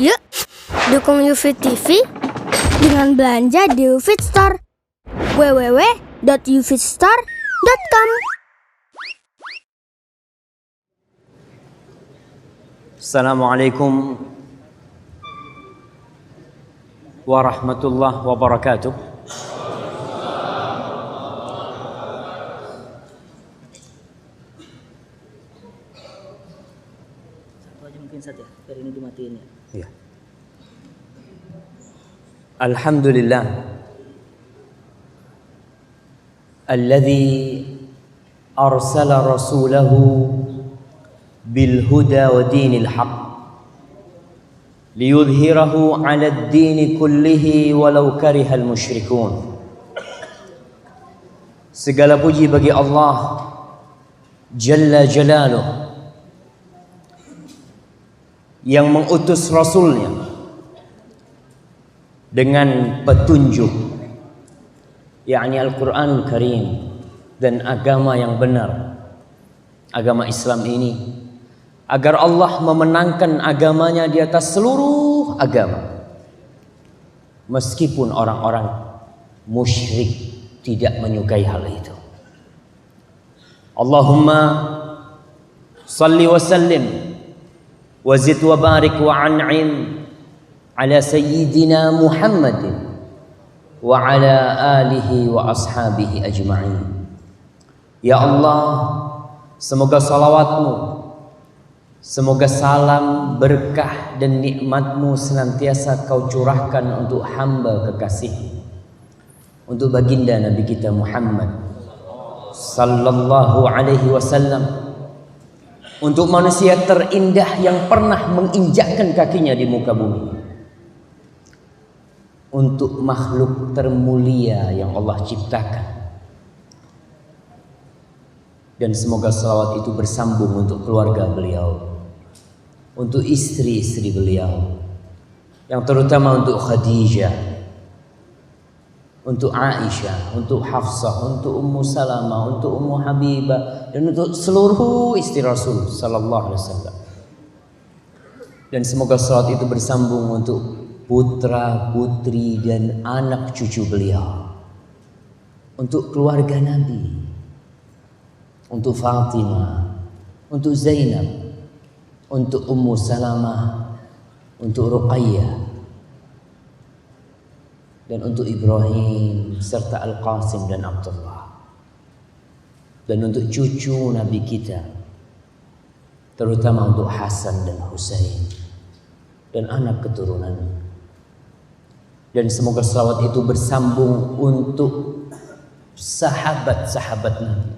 Yuk, dukung UFIT TV dengan belanja di UFIT Store. www.ufitstore.com. Assalamualaikum warahmatullahi wabarakatuh. Mungkin saja biar ini dimatiin ya. Ya. Alhamdulillah alladzi arsala rasulahu bil huda wa dinil haqq liyudhhirahu 'ala ad-din kullihi walau karihal musyrikun. Segala puji bagi Allah Jalla Jalaluh yang mengutus Rasulnya dengan petunjuk, yakni Al-Quranul Karim, dan agama yang benar, agama Islam ini, agar Allah memenangkan agamanya di atas seluruh agama, meskipun orang-orang musyrik tidak menyukai hal itu. Allahumma salli wa sallim wazid wa barik wa an'im ala sayyidina Muhammadin wa ala alihi wa ashabihi ajma'in. Ya Allah, semoga salawatmu, semoga salam, berkah dan nikmatmu senantiasa kau curahkan untuk hamba kekasih, untuk baginda Nabi kita Muhammad sallallahu alaihi wasallam, untuk manusia terindah yang pernah menginjakkan kakinya di muka bumi, untuk makhluk termulia yang Allah ciptakan. Dan semoga salawat itu bersambung untuk keluarga beliau, untuk istri-istri beliau, yang terutama untuk Khadijah, untuk Aisyah, untuk Hafsah, untuk Ummu Salamah, untuk Ummu Habibah, dan untuk seluruh istri Rasul sallallahu alaihi wasallam. Dan semoga salawat itu bersambung untuk putra, putri dan anak cucu beliau, untuk keluarga Nabi, untuk Fatimah, untuk Zainab, untuk Ummu Salamah, untuk Ruqayyah, dan untuk Ibrahim serta Al-Qasim dan Abdullah, dan untuk cucu Nabi kita, terutama untuk Hasan dan Husain dan anak keturunan. Dan semoga salawat itu bersambung untuk sahabat-sahabat Nabi,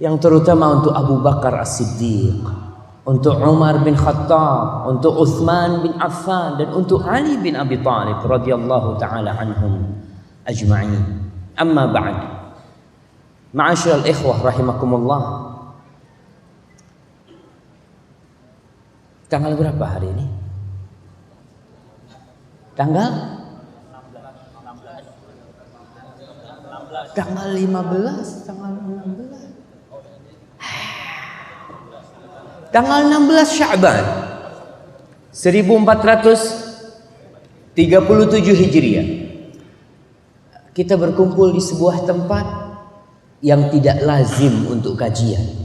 yang terutama untuk Abu Bakar As-Siddiq, untuk Umar bin Khattab, untuk Uthman bin Affan, dan untuk Ali bin Abi Thalib radhiyallahu taala anhum ajma'in. Amma ba'd. Ma'asyiral ikhwah rahimakumullah. Tanggal berapa hari ini? Tanggal 15, tanggal 16. Tanggal 16 Sya'ban 1437 Hijriah, kita berkumpul di sebuah tempat yang tidak lazim untuk kajian.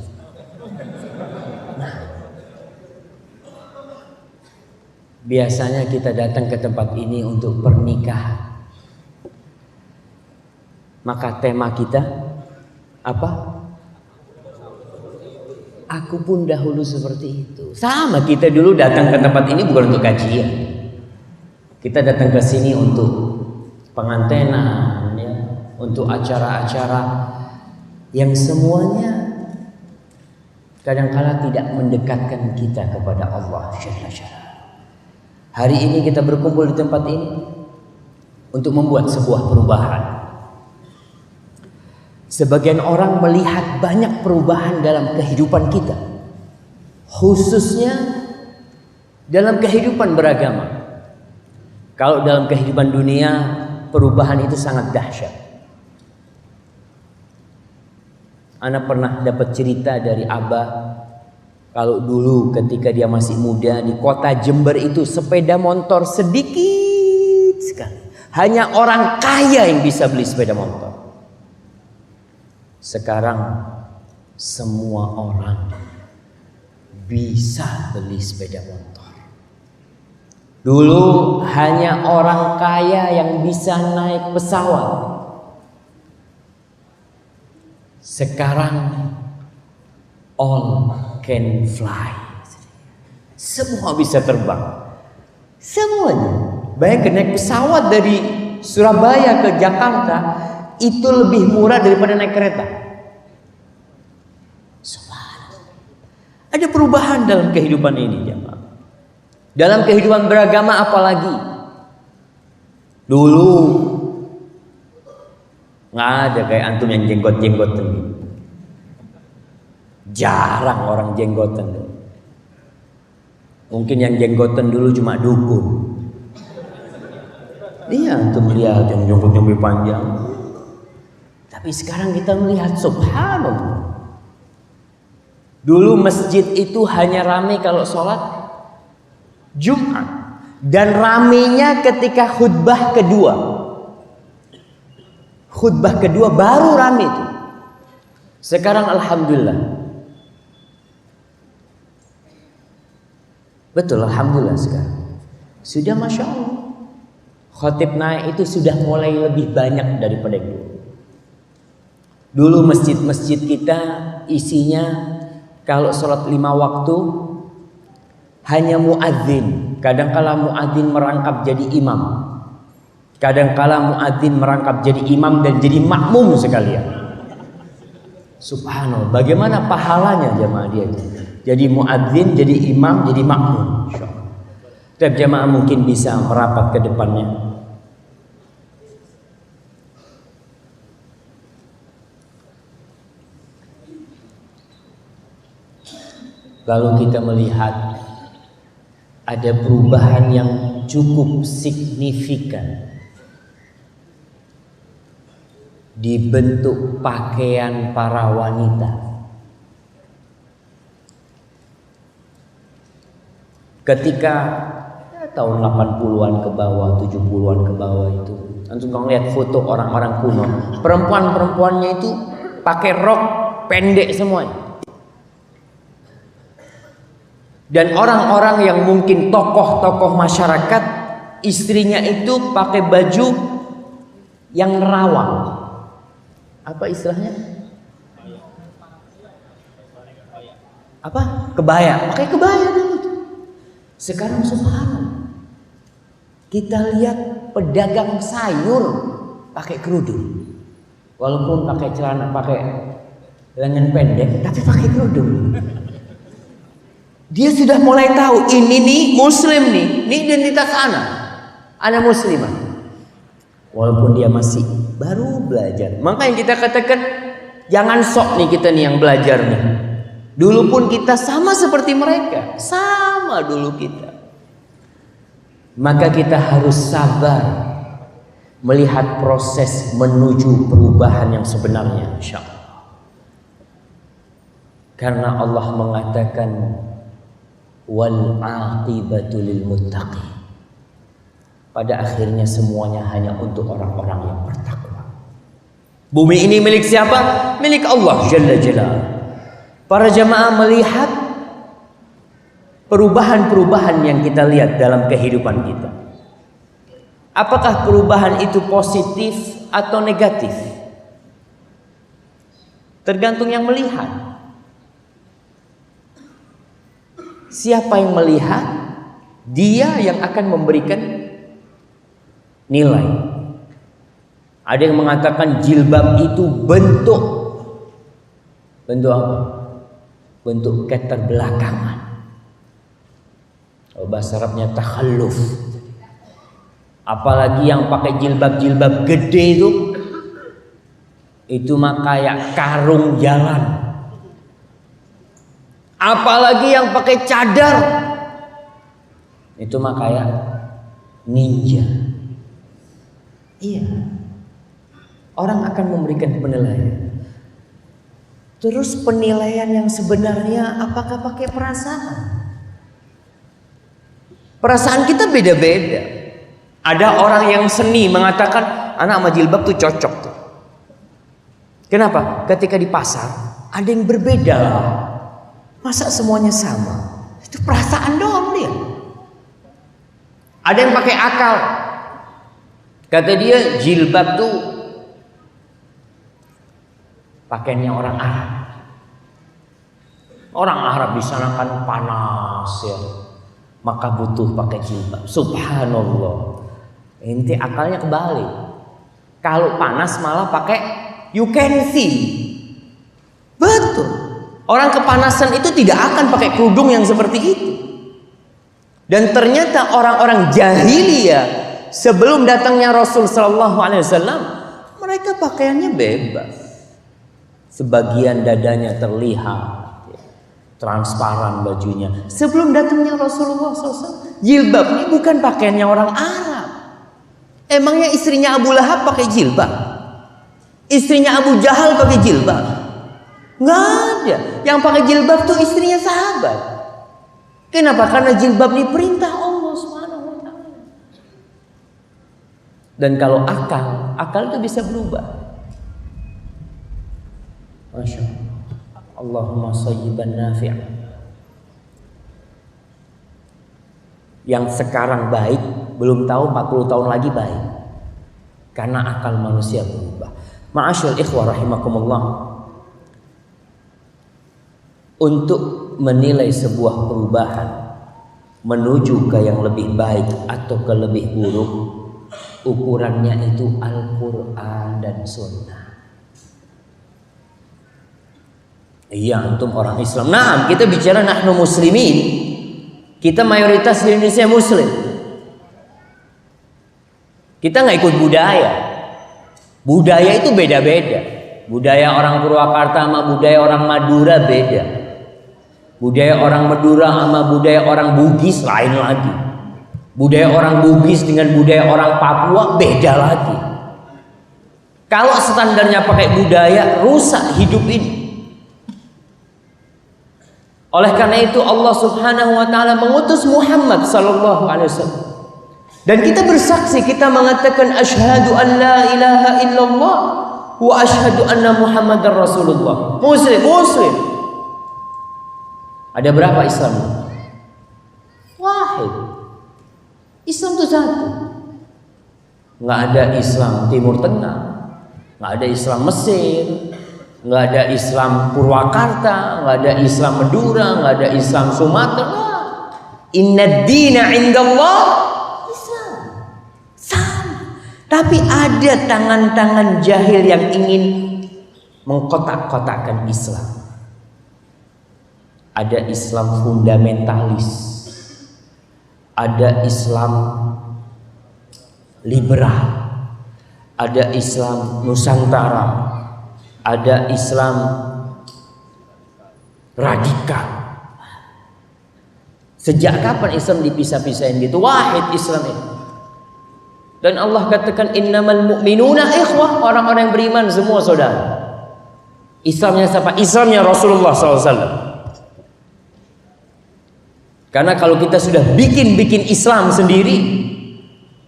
Biasanya kita datang ke tempat ini untuk pernikahan. Maka tema kita apa? Aku pun dahulu seperti itu. Sama, kita dulu datang ke tempat ini bukan untuk kajian. Kita datang ke sini untuk pengantenan, ya, untuk acara-acara yang semuanya kadang-kala tidak mendekatkan kita kepada Allah Jalla Jalla. Hari ini kita berkumpul di tempat ini untuk membuat sebuah perubahan. Sebagian orang melihat banyak perubahan dalam kehidupan kita, khususnya dalam kehidupan beragama. Kalau dalam kehidupan dunia, perubahan itu sangat dahsyat. Ana pernah dapat cerita dari Abah Kalau dulu ketika dia masih muda di kota Jember itu sepeda motor sedikit sekali. Hanya orang kaya yang bisa beli sepeda motor. Sekarang semua orang bisa beli sepeda motor. Dulu hanya orang kaya yang bisa naik pesawat. Sekarang all can fly. Semua bisa terbang. Semuanya. Bayangkan naik pesawat dari Surabaya ke Jakarta itu lebih murah daripada naik kereta. Subhanallah. Ada perubahan dalam kehidupan ini, jemaah. Dalam kehidupan beragama apalagi. Dulu nggak ada kayak antum yang jenggot-jenggotan gitu. Jarang orang jenggotan. Mungkin yang jenggotan dulu cuma dukun. Iya, antum lihat yang jenggot-jenggot panjang. Tapi sekarang kita melihat subhanallah. Dulu masjid itu hanya ramai kalau sholat Jumat. Dan ramainya ketika khutbah kedua. Khutbah kedua baru ramai itu. Sekarang alhamdulillah. Betul, alhamdulillah sekarang. Sudah Masya Allah. Khatib naik itu sudah mulai lebih banyak daripada dulu. Dulu masjid-masjid kita isinya kalau sholat 5 waktu hanya muadzin. Kadangkala muadzin merangkap jadi imam. Kadangkala muadzin merangkap jadi imam dan jadi makmum sekalian. Subhanallah, bagaimana pahalanya jemaah dia itu? Jadi muadzin, jadi imam, jadi makmum. Setiap jemaah mungkin bisa merapat ke depannya. Kalau kita melihat ada perubahan yang cukup signifikan di bentuk pakaian para wanita. Ketika tahun 80-an ke bawah, 70-an ke bawah itu, antum kalau lihat foto orang-orang kuno, perempuan-perempuannya itu pakai rok pendek semuanya. Dan orang-orang yang mungkin tokoh-tokoh masyarakat, istrinya itu pakai baju yang nerawang. Apa istilahnya? Apa? Kebaya. Pakai kebaya dulu. Sekarang subhanallah. Kita lihat pedagang sayur pakai kerudung. Walaupun pakai celana, pakai lengan pendek, tapi pakai kerudung. Dia sudah mulai tahu ini nih muslim nih, ini identitas anak muslimah. Walaupun dia masih baru belajar. Makanya kita katakan jangan sok nih kita nih yang belajar nih. Dulu pun kita sama seperti mereka, sama dulu kita. Maka kita harus sabar melihat proses menuju perubahan yang sebenarnya, insyaallah. Karena Allah mengatakan wal aqibatu lil muttaqin. Pada akhirnya semuanya hanya untuk orang-orang yang bertakwa. Bumi ini milik siapa? Milik Allah Jalla Jalaluhu. Para jamaah melihat perubahan-perubahan yang kita lihat dalam kehidupan kita. Apakah perubahan itu positif atau negatif? Tergantung yang melihat. Siapa yang melihat, dia yang akan memberikan nilai. Ada yang mengatakan jilbab itu bentuk apa? Bentuk keterbelakangan. Bahasa Arabnya takhalluf. Apalagi yang pakai jilbab-jilbab gede itu mah kayak karung jalan. Apalagi yang pakai cadar, itu mah kayak ninja. Iya, orang akan memberikan penilaian. Terus penilaian yang sebenarnya apakah pakai perasaan? Perasaan kita beda-beda. Ada orang yang seni mengatakan anak sama jilbab tuh cocok tuh. Kenapa? Ketika di pasar ada yang berbeda lah. Masa semuanya sama? Itu perasaan doang dia. Ada yang pakai akal. Kata dia jilbab tuh pakaiannya orang Arab. Orang Arab di sana kan panas ya. Maka butuh pakai jilbab. Subhanallah. Inti akalnya kebalik. Kalau panas malah pakai you can see. Betul. Orang kepanasan itu tidak akan pakai kerudung yang seperti itu. Dan ternyata orang-orang jahiliyah sebelum datangnya Rasul sallallahu alaihi wasallam, mereka pakaiannya bebas. Sebagian dadanya terlihat, transparan bajunya. Sebelum datangnya Rasulullah SAW, jilbab ini bukan pakaiannya orang Arab. Emangnya istrinya Abu Lahab pakai jilbab? Istrinya Abu Jahal pakai jilbab? Nggak ada. Yang pakai jilbab tuh istrinya sahabat. Kenapa? Karena jilbab ini perintah Allah Subhanahu wa taala. Dan kalau akal itu bisa berubah. Masya Allah. Allahumma sayyiban nafi'an. Yang sekarang baik belum tahu 40 tahun lagi baik. Karena akal manusia berubah. Ma'asyil ikhwah rahimakumullah. Untuk menilai sebuah perubahan menuju ke yang lebih baik atau ke lebih buruk, ukurannya itu Al-Quran dan Sunnah. Iya, antum orang Islam. Nah, kita bicara nahnu muslimin. Kita mayoritas di Indonesia muslim. Kita nggak ikut budaya. Budaya itu beda-beda. Budaya orang Purwakarta sama budaya orang Madura beda. Budaya orang Madura sama budaya orang Bugis lain lagi. Budaya orang Bugis dengan budaya orang Papua beda lagi. Kalau standarnya pakai budaya, rusak hidup ini. Oleh karena itu Allah Subhanahu wa taala mengutus Muhammad sallallahu alaihi wasallam. Dan kita bersaksi, kita mengatakan asyhadu an la ilaha illallah wa asyhadu anna Muhammadar Rasulullah. Muslim. Ada berapa Islam? Wahid. Islam itu satu. Nggak ada Islam Timur Tengah, nggak ada Islam Mesir, nggak ada Islam Purwakarta, nggak ada Islam Madura, nggak ada Islam Sumatera. Inna dina indallah Islam. Sama. Tapi ada tangan-tangan jahil yang ingin mengkotak-kotakkan Islam. Ada Islam fundamentalis, ada Islam liberal, ada Islam Nusantara, ada Islam radikal. Sejak kapan Islam dipisah-pisahin gitu? Wahid Islam ini. Dan Allah katakan innamal mu'minuna ikhwah, orang-orang yang beriman semua saudara. Islamnya siapa? Islamnya Rasulullah SAW. Karena kalau kita sudah bikin Islam sendiri,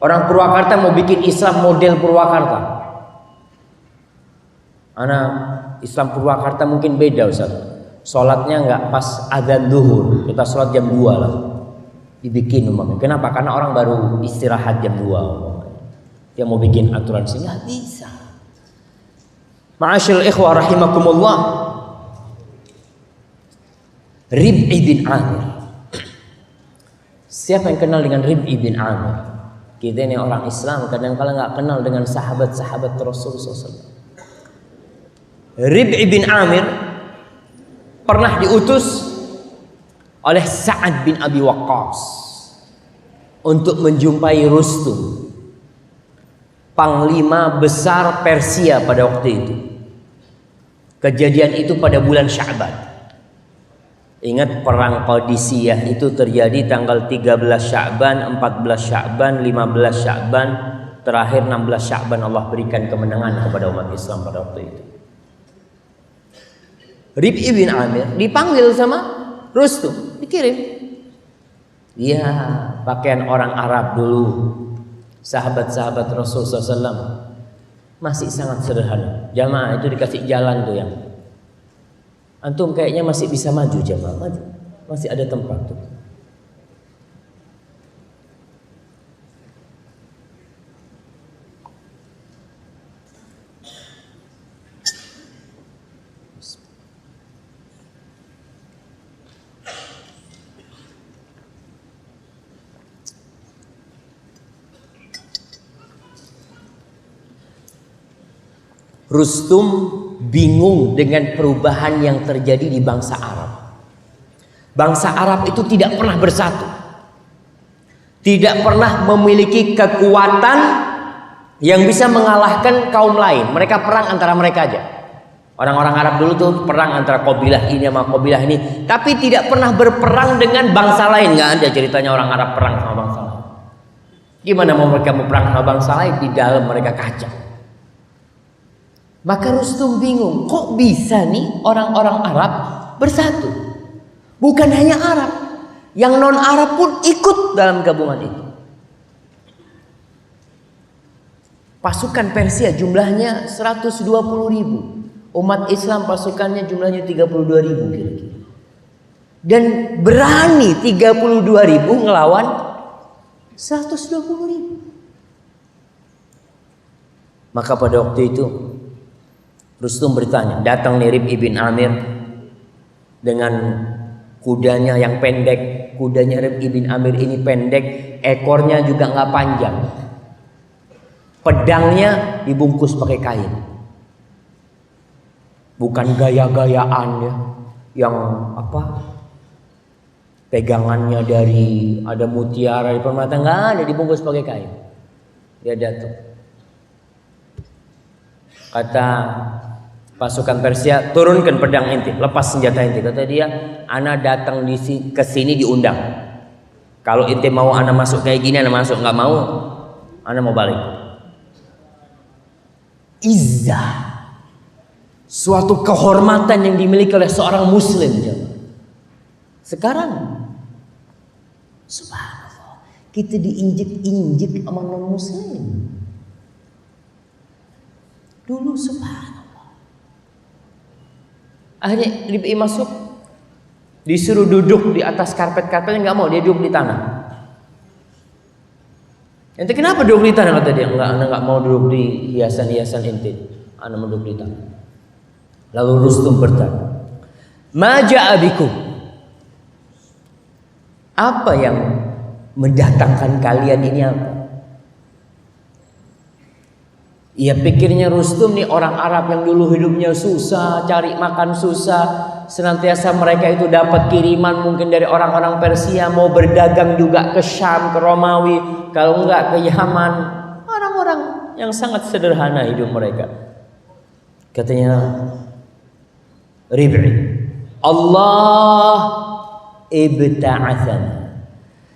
orang Purwakarta mau bikin Islam model Purwakarta. Anak Islam Purwakarta mungkin beda Ustaz. Sholatnya nggak pas adzan zuhur, kita sholat jam 2 lah. Dibikin umpamanya. Kenapa? Karena orang baru istirahat jam 2 umpamanya. Dia mau bikin aturan sini nggak bisa. Ma'asyil ikhwah rahimakumullah. Rib'i bin Amir. Siapa yang kenal dengan Rib'i bin Amir? Kita ini orang Islam kadang-kadang nggak kenal dengan sahabat-sahabat Rasulullah SAW. Rib'i bin Amir pernah diutus oleh Sa'ad bin Abi Waqqas untuk menjumpai Rustum, panglima besar Persia pada waktu itu. Kejadian itu pada bulan Sya'ban. Ingat perang Qadisiyah itu terjadi tanggal 13 Sya'ban, 14 Sya'ban, 15 Sya'ban, terakhir 16 Sya'ban Allah berikan kemenangan kepada umat Islam pada waktu itu. Rib'i bin Amir dipanggil sama Rustum, dikirim. Dia pakaian orang Arab dulu. Sahabat-sahabat Rasulullah SAW masih sangat sederhana. Jamaah itu dikasih jalan tuh yang antum kayaknya masih bisa maju jamaah, maju. Masih ada tempat tuh. Rustum bingung dengan perubahan yang terjadi di bangsa Arab. Bangsa Arab itu tidak pernah bersatu. Tidak pernah memiliki kekuatan yang bisa mengalahkan kaum lain. Mereka perang antara mereka aja. Orang-orang Arab dulu tuh perang antara kabilah ini sama kabilah ini. Tapi tidak pernah berperang dengan bangsa lain. Nggak ada ceritanya orang Arab perang sama bangsa lain. Gimana mau mereka mau perang sama bangsa lain? Di dalam mereka kacau. Maka Rustum bingung, kok bisa nih orang-orang Arab bersatu? Bukan hanya Arab, yang non-Arab pun ikut dalam gabungan itu. Pasukan Persia jumlahnya 120.000. Umat Islam pasukannya jumlahnya 32.000 kira-kira. Dan berani 32.000 ngelawan 120.000. Maka pada waktu itu Rustum bertanya, datang nih Rib'i bin Amir dengan kudanya yang pendek. Kudanya Rib'i bin Amir ini pendek, ekornya juga nggak panjang. Pedangnya dibungkus pakai kain. Bukan gaya-gayaan ya, yang apa? Pegangannya dari ada mutiara di permata, nggak ada, dibungkus pakai kain. Dia datang. Kata pasukan Persia, turunkan pedang inti, lepas senjata inti. Kata dia, ana datang ke sini diundang. Kalau inti mau ana masuk kayak gini, ana masuk. Nggak mau, ana mau balik. Izzah, suatu kehormatan yang dimiliki oleh seorang Muslim. Sekarang, subhanallah, kita diinjek-injek sama non Muslim. Dulu subhanallah. Akhirnya Rib'i masuk, disuruh duduk di atas karpet-karpetnya, nggak mau, dia duduk di tanah. Ente kenapa duduk di tanah? Kata dia, enggak, anak nggak mau duduk di hiasan-hiasan ente, anak mau duduk di tanah. Lalu Rustum bertanya, ma ja'a bikum? Apa yang mendatangkan kalian ini apa? Ya pikirnya Rustum nih orang Arab yang dulu hidupnya susah, cari makan susah, senantiasa mereka itu dapat kiriman mungkin dari orang-orang Persia, mau berdagang juga ke Syam, ke Romawi, kalau enggak ke Yaman. Orang-orang yang sangat sederhana hidup mereka. Katanya Rib'i, Allah ibta'athana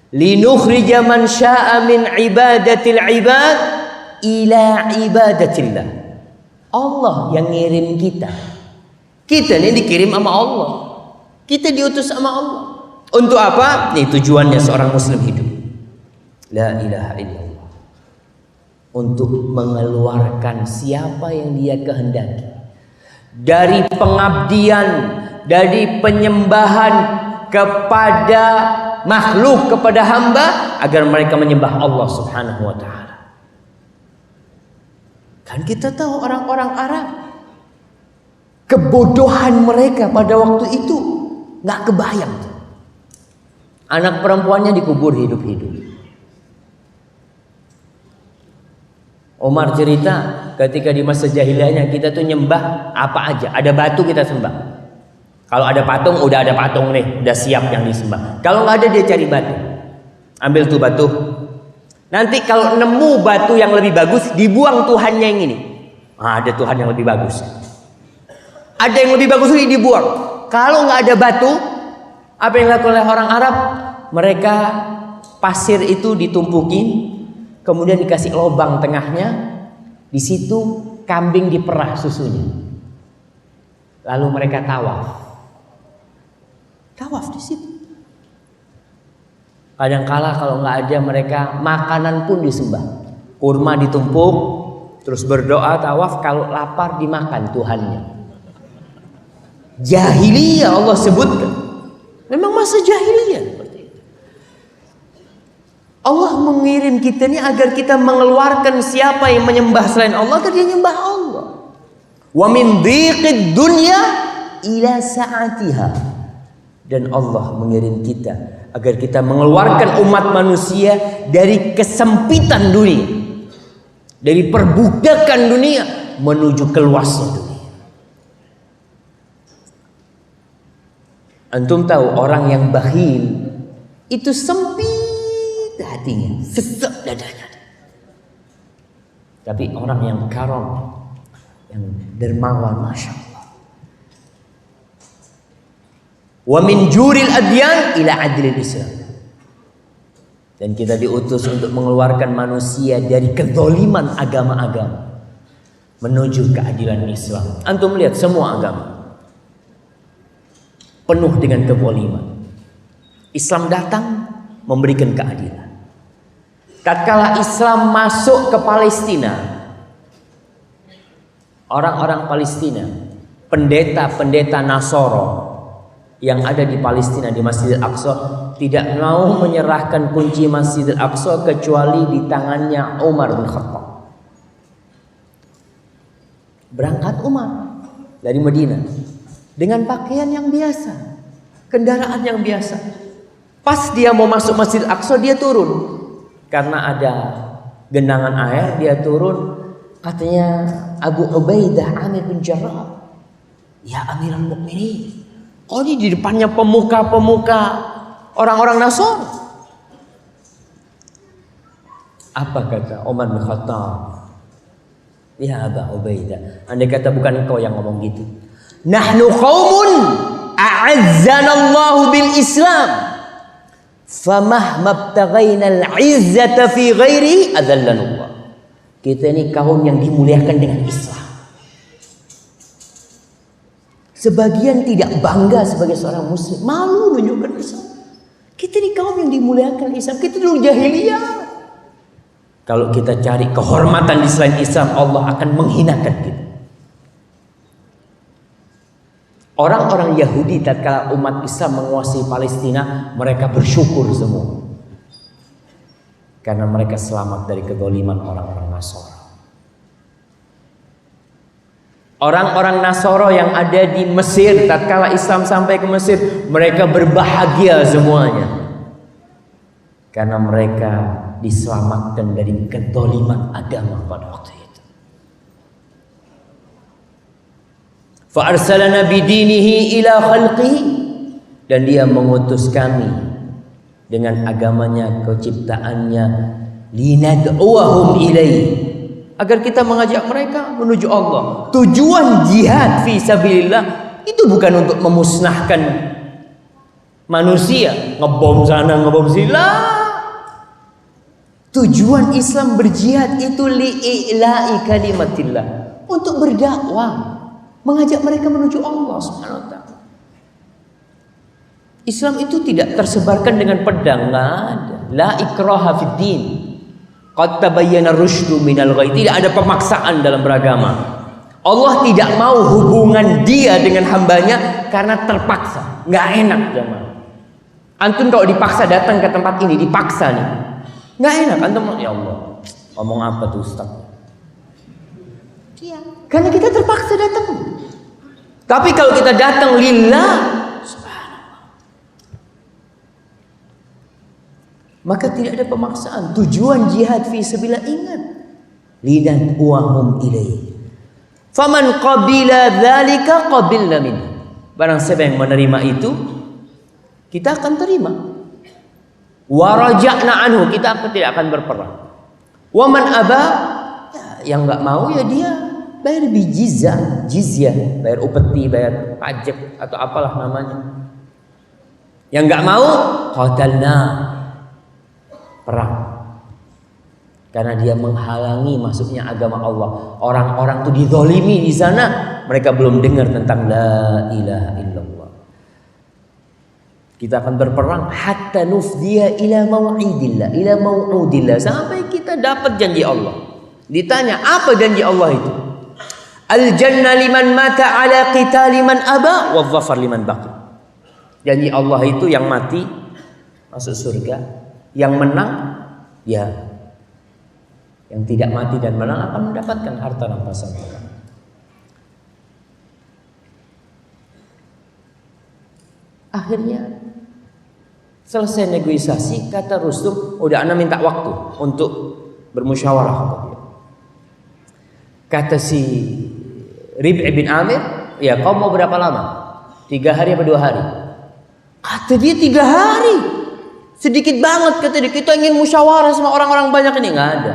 linukhrija man sya'a min ibadatil ibad ila ibadatillah. Allah yang ngirim kita. Kita ini dikirim sama Allah. Kita diutus sama Allah. Untuk apa? Ini tujuannya seorang Muslim hidup. La ilaha illallah. Untuk mengeluarkan siapa yang dia kehendaki dari pengabdian, dari penyembahan kepada makhluk, kepada hamba, agar mereka menyembah Allah Subhanahu wa ta'ala. Kan kita tahu orang-orang Arab, kebodohan mereka pada waktu itu nggak kebayang. Anak perempuannya dikubur hidup-hidup. Umar cerita ketika di masa jahiliyahnya kita tuh nyembah apa aja, ada batu kita sembah. Kalau ada patung, udah ada patung nih, udah siap yang disembah. Kalau nggak ada dia cari batu, ambil tuh batu. Nanti kalau nemu batu yang lebih bagus, dibuang Tuhannya yang ini. Ada Tuhan yang lebih bagus. Ada yang lebih bagus ini dibuang. Kalau nggak ada batu, apa yang dilakukan oleh orang Arab? Mereka pasir itu ditumpukin, kemudian dikasih lubang tengahnya. Di situ kambing diperah susunya. Lalu mereka tawaf. Tawaf di situ. Kadangkala kalau nggak ada mereka makanan pun disembah. Kurma ditumpuk, terus berdoa tawaf, kalau lapar dimakan Tuhannya. Jahiliyah Allah sebutkan. Memang masa jahiliyah seperti itu. Allah mengirim kita ini agar kita mengeluarkan siapa yang menyembah selain Allah agar dia menyembah Allah. Wa min dhiqid dunya ila sa'atiha. Dan Allah mengirim kita agar kita mengeluarkan umat manusia dari kesempitan dunia, dari perbudakan dunia menuju keluasnya dunia. Antum tahu orang yang bakhil itu sempit hatinya, sesek dadanya. Tapi orang yang karam, yang dermawan, masya Allah. Wa min juril adyan ila adlil Islam. Dan kita diutus untuk mengeluarkan manusia dari kezaliman agama-agama menuju keadilan Islam. Antum lihat semua agama penuh dengan kezaliman. Islam datang memberikan keadilan. Tatkala Islam masuk ke Palestina, orang-orang Palestina, pendeta-pendeta Nasoro yang ada di Palestina di Masjidil Aqsa tidak mau menyerahkan kunci Masjidil Aqsa kecuali di tangannya Umar bin Khattab. Berangkat Umar dari Madinah dengan pakaian yang biasa, kendaraan yang biasa. Pas dia mau masuk Masjidil Aqsa dia turun karena ada genangan air, dia turun. Katanya Abu Ubaidah Amir bin Jarrah, ya Amirul Mukminin, kok ini di depannya pemuka-pemuka orang-orang Nasrani? Apa kata Umar bin Khattab? Ya Abu Ubaidah, andai kata bukan engkau yang ngomong gitu. Nahnu qaumun a'azzanallahu bil Islam, famahma ibtaghaina al-'izzata fi ghairi adzallanallah. Kita ini kaum yang dimuliakan dengan Islam. Sebagian tidak bangga sebagai seorang muslim, malu menunjukkan Islam. Kita ini kaum yang dimuliakan Islam. Kita dulu jahiliyah. Kalau kita cari kehormatan di selain Islam, Allah akan menghinakan kita. Orang-orang Yahudi tatkala umat Islam menguasai Palestina, mereka bersyukur semua. Karena mereka selamat dari kezaliman orang-orang Nasoro. Orang-orang Nasoro yang ada di Mesir, tatkala Islam sampai ke Mesir, mereka berbahagia semuanya. Karena mereka diselamatkan dari kezaliman agama pada waktu itu. Fa arsalana bidinihi ila khalqihi, dan dia mengutus kami dengan agamanya, keciptaannya, linad'uwahum ilaihi, agar kita mengajak mereka menuju Allah. Tujuan jihad fi sabilillah itu bukan untuk memusnahkan manusia, ngebom sana ngebom sini. Tujuan Islam berjihad itu li'ila'i kalimatillah, untuk berdakwah, mengajak mereka menuju Allah Subhanahu wa taala. Islam itu tidak tersebarkan dengan pedang, nggak ada. La ikraha fid din. Qad tabayyana rusydu minal ghayy. Tidak ada pemaksaan dalam beragama. Allah tidak mau hubungan dia dengan hambanya karena terpaksa. Nggak enak jemaah. Antum kalau dipaksa datang ke tempat ini, dipaksa nih, nggak enak. Antum, ya Allah, ngomong apa tuh Ustaz? Iya. Karena kita terpaksa datang. Tapi kalau kita datang lillah, maka tidak ada pemaksaan. Tujuan jihad fi sabilillah, ingat, linad'uwahum ilaihi. Faman qabila dzalika qabilna min. Barang siapa yang menerima itu, kita akan terima. Wa raja'na anhu, kita tidak akan berperang. Wa man aba, ya, yang enggak mau ya dia bayar jizyah, bayar upeti, bayar pajak atau apalah namanya. Yang enggak mau, qatalna, perang. Karena dia menghalangi masuknya agama Allah. Orang-orang itu dizalimi di sana, mereka belum dengar tentang la ilaha illallah. Kita akan berperang hatta nufdiya ila mau'idillah, ila mau'udillah, sampai kita dapat janji Allah. Ditanya, apa janji Allah itu? Al jannah liman mata ala qitali man aba wa dhafar liman baqi. Janji Allah itu yang mati masuk surga, yang menang ya, yang tidak mati dan menang akan mendapatkan harta rampasan Tuhan. Akhirnya selesai negosiasi, kata Rustum, udah ana minta waktu untuk bermusyawarah. Kata si Rib'i bin Amir, ya kau mau berapa lama? 3 hari atau 2 hari? Kata dia 3 hari. Sedikit banget, kata dia. Kita ingin musyawarah sama orang-orang banyak ini. Nggak ada.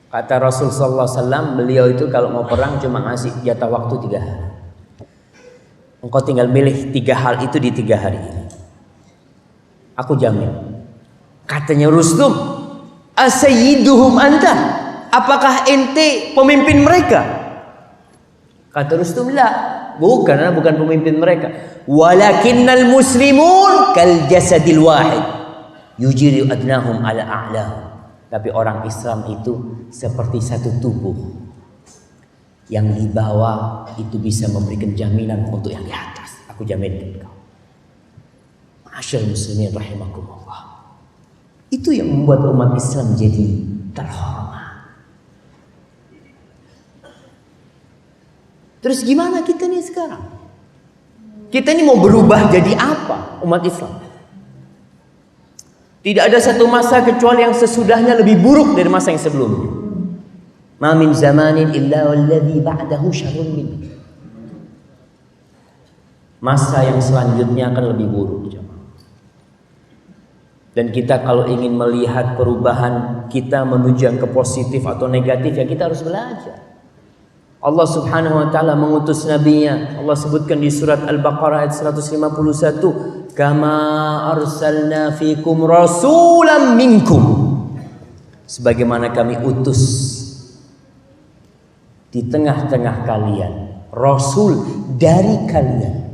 Kata Rasul sallallahu alaihi wasallam, beliau itu kalau mau perang cuma ngasih jatah waktu 3 hari. Engkau tinggal milih 3 hal itu di 3 hari ini. Aku jamin. Katanya Rustum, asayyiduhum anta? Apakah ente pemimpin mereka? Kata Rustum, la, bukan pemimpin mereka. Walakinnal muslimun kal jasadil wahid yujiru adnahum ala a'lahum. Tapi orang Islam itu seperti satu tubuh yang di bawah itu bisa memberikan jaminan untuk yang di atas. Aku jaminkan kau. Ma'asyal muslimin rahimakumullah. Itu yang membuat umat Islam jadi terhormat. Terus gimana kita nih sekarang? Kita ini mau berubah jadi apa umat Islam? Tidak ada satu masa kecuali yang sesudahnya lebih buruk dari masa yang sebelumnya. Ma min zamanin illa walladhi ba'dahu syarrun min. Masa yang selanjutnya akan lebih buruk. Dan kita kalau ingin melihat perubahan kita menuju yang ke positif atau negatif, ya kita harus belajar. Allah subhanahu wa ta'ala mengutus nabinya. Allah sebutkan di surat Al-Baqarah ayat 151, kama arsalna fikum rasulam minkum, sebagaimana kami utus di tengah-tengah kalian rasul dari kalian.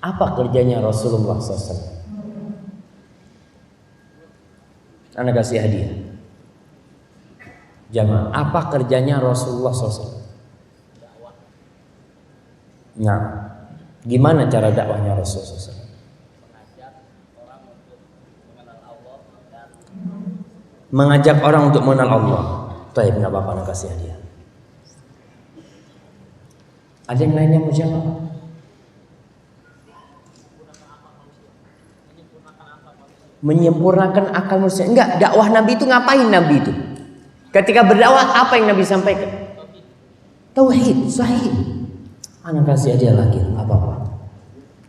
Apa kerjanya Rasulullah SAW? Anda kasih hadiah. Jamaah, apa kerjanya Rasulullah SAW? Nah, gimana cara dakwahnya Rasulullah SAW? Mengajak orang untuk mengenal Allah. Taib, nggak apa-apa, nak kasih hadiah. Ada yang lainnya mau jawab? Menyempurnakan akal manusia. Enggak, dakwah Nabi itu ngapain Nabi itu? Ketika berdakwah apa yang Nabi sampaikan? Tauhid, sahih. Anak kasih aja lagi, nggak apa-apa.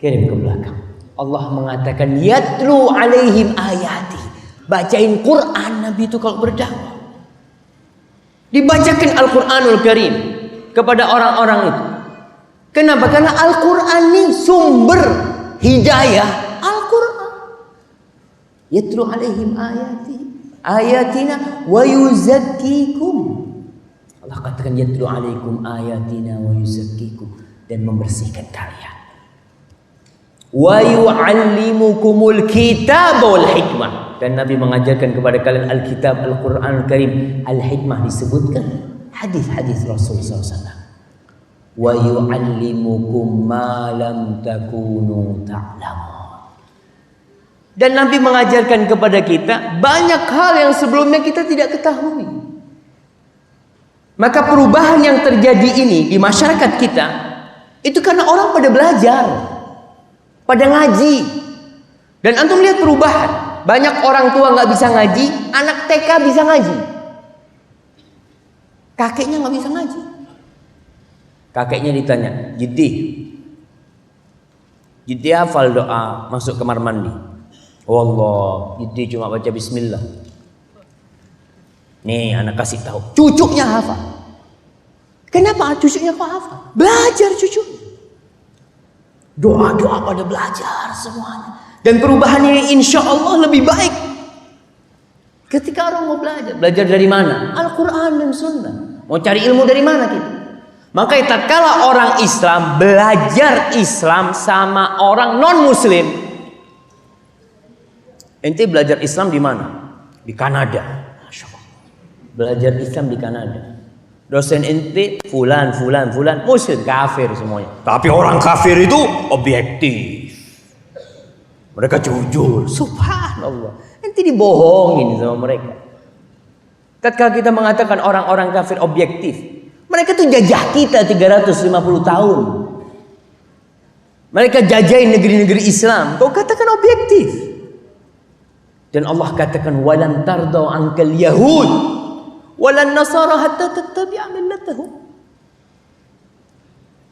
Kirim ke belakang. Allah mengatakan yatlu alaihim ayati. Bacain Quran Nabi itu kalau berdakwah. Dibacakan Al-Quranul Karim kepada orang-orang itu. Kenapa? Karena Al-Quran ini sumber hidayah. Al-Quran. Yatlu alaihim ayati. Ayatina wa yuzakkikum. Allah katakan yatlu alaikum ayatina wa yuzakkikum. Dan membersihkan kalian. Wa yu'allimukumul kitab wal hikmah. Dan Nabi mengajarkan kepada kalian Alkitab, Al-Quran Al-Karim. Al-Hikmah disebutkan hadis-hadis Rasulullah SAW. Wa yu'allimukum ma lam takunu ta'lamun. Dan Nabi mengajarkan kepada kita banyak hal yang sebelumnya kita tidak ketahui. Maka perubahan yang terjadi ini di masyarakat kita itu karena orang pada belajar, pada ngaji. Dan antum lihat perubahan. Banyak orang tua nggak bisa ngaji, anak TK bisa ngaji. Kakeknya nggak bisa ngaji. Kakeknya ditanya, Jiddi hafal doa masuk kamar mandi. Wallah, Jiddi cuma baca Bismillah. Nih anak kasih tahu, cucunya hafal. Kenapa cucunya kok hafal? Belajar cucu. Doa-doa pada belajar semuanya. Dan perubahan ini insya Allah lebih baik. Ketika orang mau belajar dari mana? Al-Quran dan Sunnah. Mau cari ilmu dari mana kita? Maka tatkala orang Islam belajar Islam sama orang non-Muslim, ente belajar Islam di mana? Di Kanada. Masya Allah. Belajar Islam di Kanada. Dosen ente fulan Muslim, kafir semuanya. Tapi orang kafir itu objektif. Mereka jujur. Subhanallah. Ente dibohongin sama mereka. Tatkala kita mengatakan orang-orang kafir objektif, mereka tuh jajah kita 350 tahun. Mereka jajahin negeri-negeri Islam. Kau katakan objektif. Dan Allah katakan walan tardau ankal yahud walan nasara hatta tattabi'a millatahum.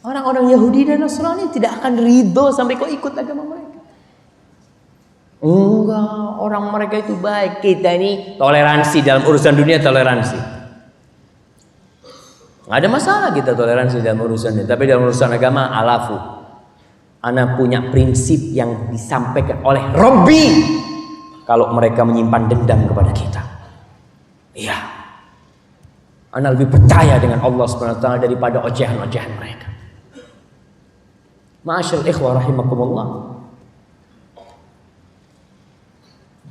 Orang-orang Yahudi dan Nasrani tidak akan ridho sampai kau ikut agama mereka. Enggak, orang mereka itu baik. Kita ini toleransi dalam urusan dunia, toleransi. Nggak ada masalah kita toleransi dalam urusannya. Tapi dalam urusan agama, alafu. Ana punya prinsip yang disampaikan oleh Robbi. Kalau mereka menyimpan dendam kepada kita, iya, ana lebih percaya dengan Allah Subhanahu wa taala daripada ocehan-ocehan mereka. Ma'asyal ikhwah rahimakumullah.